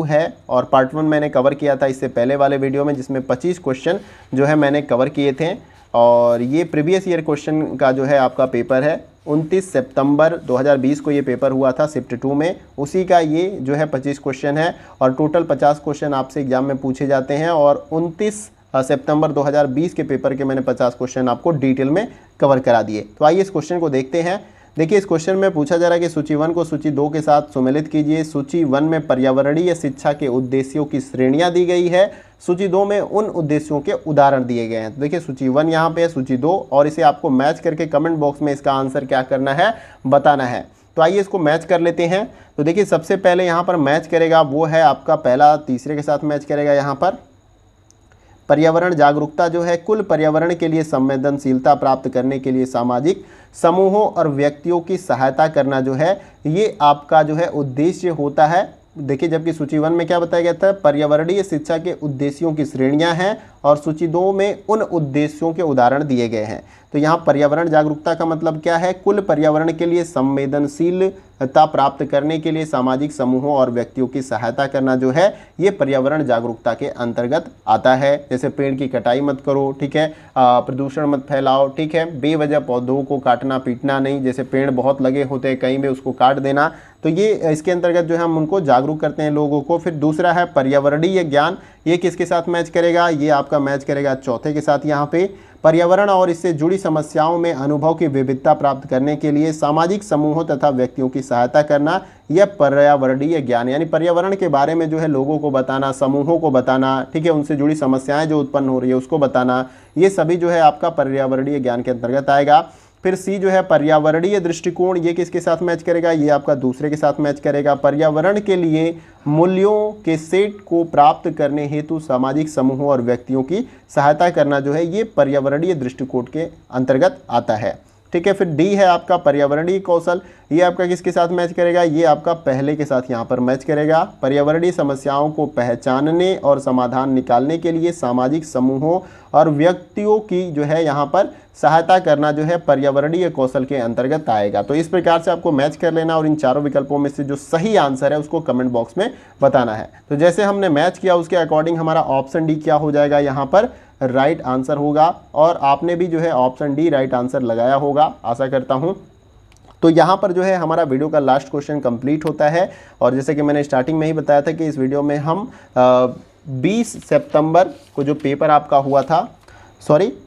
है, और पार्ट 1 मैंने कवर किया था इससे पहले वाले वीडियो में, जिसमें 25 क्वेश्चन जो है मैंने कवर किए थे। और ये प्रीवियस ईयर क्वेश्चन का जो है आपका पेपर है 29 सितंबर 2020 को ये पेपर हुआ था शिफ्ट 2 में, उसी का ये जो है 25 क्वेश्चन है, और टोटल 50 क्वेश्चन आपसे एग्जाम में पूछे जाते हैं, और 29 सितंबर 2020 के पेपर के मैंने 50 क्वेश्चन आपको डिटेल में कवर करा दिए। तो आइए इस क्वेश्चन को देखते हैं। देखिए, इस क्वेश्चन में पूछा जा रहा है कि सूची 1 को सूची 2 के साथ सम्मिलित कीजिए। सूची 1 में पर्यावरणीय शिक्षा के उद्देश्यों की श्रेणियां दी गई है, सूची 2 में उन उद्देश्यों के उदाहरण दिए गए हैं। तो देखिए, सूची 1 यहाँ पे है, सूची 2, और इसे आपको मैच करके कमेंट बॉक्स में इसका आंसर क्या करना है, बताना है। तो आइए इसको मैच कर लेते हैं। तो देखिए, सबसे पहले यहाँ पर मैच करेगा वो है आपका पहला तीसरे के साथ मैच करेगा। यहाँ पर पर्यावरण जागरूकता जो है कुल पर्यावरण के लिए संवेदनशीलता प्राप्त करने के लिए सामाजिक समूहों और व्यक्तियों की सहायता करना जो है ये आपका जो है उद्देश्य होता है। देखिए, जबकि सूची 1 में क्या बताया गया था, पर्यावरणीय शिक्षा के उद्देश्यों की श्रेणियां हैं, और सूची 2 में उन उद्देश्यों के उदाहरण दिए गए हैं। तो यहाँ पर्यावरण जागरूकता का मतलब क्या है, कुल पर्यावरण के लिए संवेदनशीलता प्राप्त करने के लिए सामाजिक समूहों और व्यक्तियों की सहायता करना जो है ये पर्यावरण जागरूकता के अंतर्गत आता है। जैसे पेड़ की कटाई मत करो, ठीक है, प्रदूषण मत फैलाओ, ठीक है, बेवजह पौधों को काटना पीटना नहीं, जैसे पेड़ बहुत लगे होते हैं कहीं भी उसको काट देना, तो ये इसके अंतर्गत जो है हम उनको जागरूक करते हैं लोगों को। फिर दूसरा है पर्यावरणीय ज्ञान, ये किसके साथ मैच करेगा, ये आपका मैच करेगा चौथे के साथ। यहाँ पे पर्यावरण और इससे जुड़ी समस्याओं में अनुभव की विविधता प्राप्त करने के लिए सामाजिक समूहों तथा व्यक्तियों की सहायता करना, यह पर्यावरणीय ज्ञान यानी पर्यावरण के बारे में जो है लोगों को बताना, समूहों को बताना, ठीक है, उनसे जुड़ी समस्याएं जो उत्पन्न हो रही है उसको बताना, ये सभी जो है आपका पर्यावरणीय ज्ञान के अंतर्गत आएगा। फिर सी जो है पर्यावरणीय दृष्टिकोण, ये किसके साथ मैच करेगा, ये आपका दूसरे के साथ मैच करेगा। पर्यावरण के लिए मूल्यों के सेट को प्राप्त करने हेतु सामाजिक समूहों और व्यक्तियों की सहायता करना जो है ये पर्यावरणीय दृष्टिकोण के अंतर्गत आता है। ठीक है, फिर डी है आपका पर्यावरणीय कौशल, ये आपका किसके साथ मैच करेगा, ये आपका पहले के साथ यहाँ पर मैच करेगा। पर्यावरणीय समस्याओं को पहचानने और समाधान निकालने के लिए सामाजिक समूहों और व्यक्तियों की जो है यहाँ पर सहायता करना जो है पर्यावरणीय कौशल के अंतर्गत आएगा। तो इस प्रकार से आपको मैच कर लेना और इन चारों विकल्पों में से जो सही आंसर है उसको कमेंट बॉक्स में बताना है। तो जैसे हमने मैच किया उसके अकॉर्डिंग हमारा ऑप्शन डी क्या हो जाएगा, यहाँ पर राइट आंसर होगा, और आपने भी जो है ऑप्शन डी राइट आंसर लगाया होगा आशा करता हूँ। तो यहाँ पर जो है हमारा वीडियो का लास्ट क्वेश्चन कंप्लीट होता है, और जैसे कि मैंने स्टार्टिंग में ही बताया था कि इस वीडियो में हम 20 सितंबर को जो पेपर आपका हुआ था,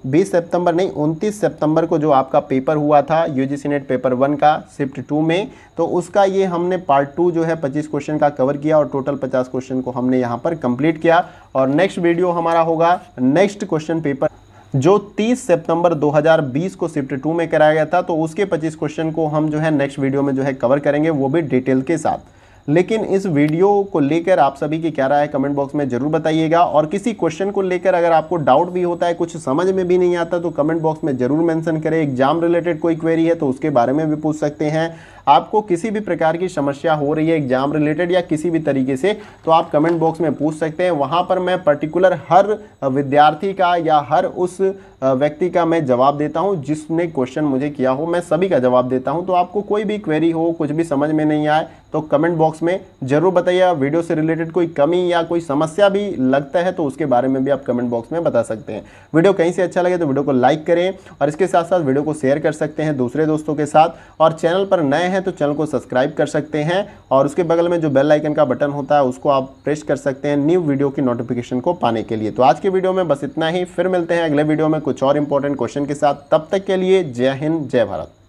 20 सितंबर नहीं 29 सितंबर को जो आपका पेपर हुआ था यूजीसी नेट पेपर 1 का शिफ्ट 2 में, तो उसका ये हमने पार्ट 2 जो है 25 क्वेश्चन का कवर किया और टोटल 50 क्वेश्चन को हमने यहाँ पर कंप्लीट किया। और नेक्स्ट वीडियो हमारा होगा नेक्स्ट क्वेश्चन पेपर जो 30 सितंबर 2020 को शिफ्ट 2 में कराया गया था, तो उसके 25 क्वेश्चन को हम जो है नेक्स्ट वीडियो में जो है कवर करेंगे, वो भी डिटेल के साथ। लेकिन इस वीडियो को लेकर आप सभी की क्या राय है कमेंट बॉक्स में जरूर बताइएगा, और किसी क्वेश्चन को लेकर अगर आपको डाउट भी होता है, कुछ समझ में भी नहीं आता, तो कमेंट बॉक्स में जरूर मेंशन करें। एग्जाम रिलेटेड कोई क्वेरी है तो उसके बारे में भी पूछ सकते हैं। आपको किसी भी प्रकार की समस्या हो रही है एग्जाम रिलेटेड या किसी भी तरीके से, तो आप कमेंट बॉक्स में पूछ सकते हैं। वहां पर मैं पर्टिकुलर हर विद्यार्थी का या हर उस व्यक्ति का मैं जवाब देता हूं जिसने क्वेश्चन मुझे किया हो, मैं सभी का जवाब देता हूं। तो आपको कोई भी क्वेरी हो, कुछ भी समझ में नहीं आए तो कमेंट बॉक्स में जरूर बताइए। वीडियो से रिलेटेड कोई कमी या कोई समस्या भी लगता है तो उसके बारे में भी आप कमेंट बॉक्स में बता सकते हैं। वीडियो कहीं से अच्छा लगे तो वीडियो को लाइक करें और इसके साथ साथ वीडियो को शेयर कर सकते हैं दूसरे दोस्तों के साथ। और चैनल पर नए हैं तो चैनल को सब्सक्राइब कर सकते हैं और उसके बगल में जो बेल आइकन का बटन होता है उसको आप प्रेस कर सकते हैं न्यू वीडियो की नोटिफिकेशन को पाने के लिए। तो आज के वीडियो में बस इतना ही, फिर मिलते हैं अगले वीडियो में कुछ और इंपॉर्टेंट क्वेश्चन के साथ। तब तक के लिए जय हिंद, जय भारत।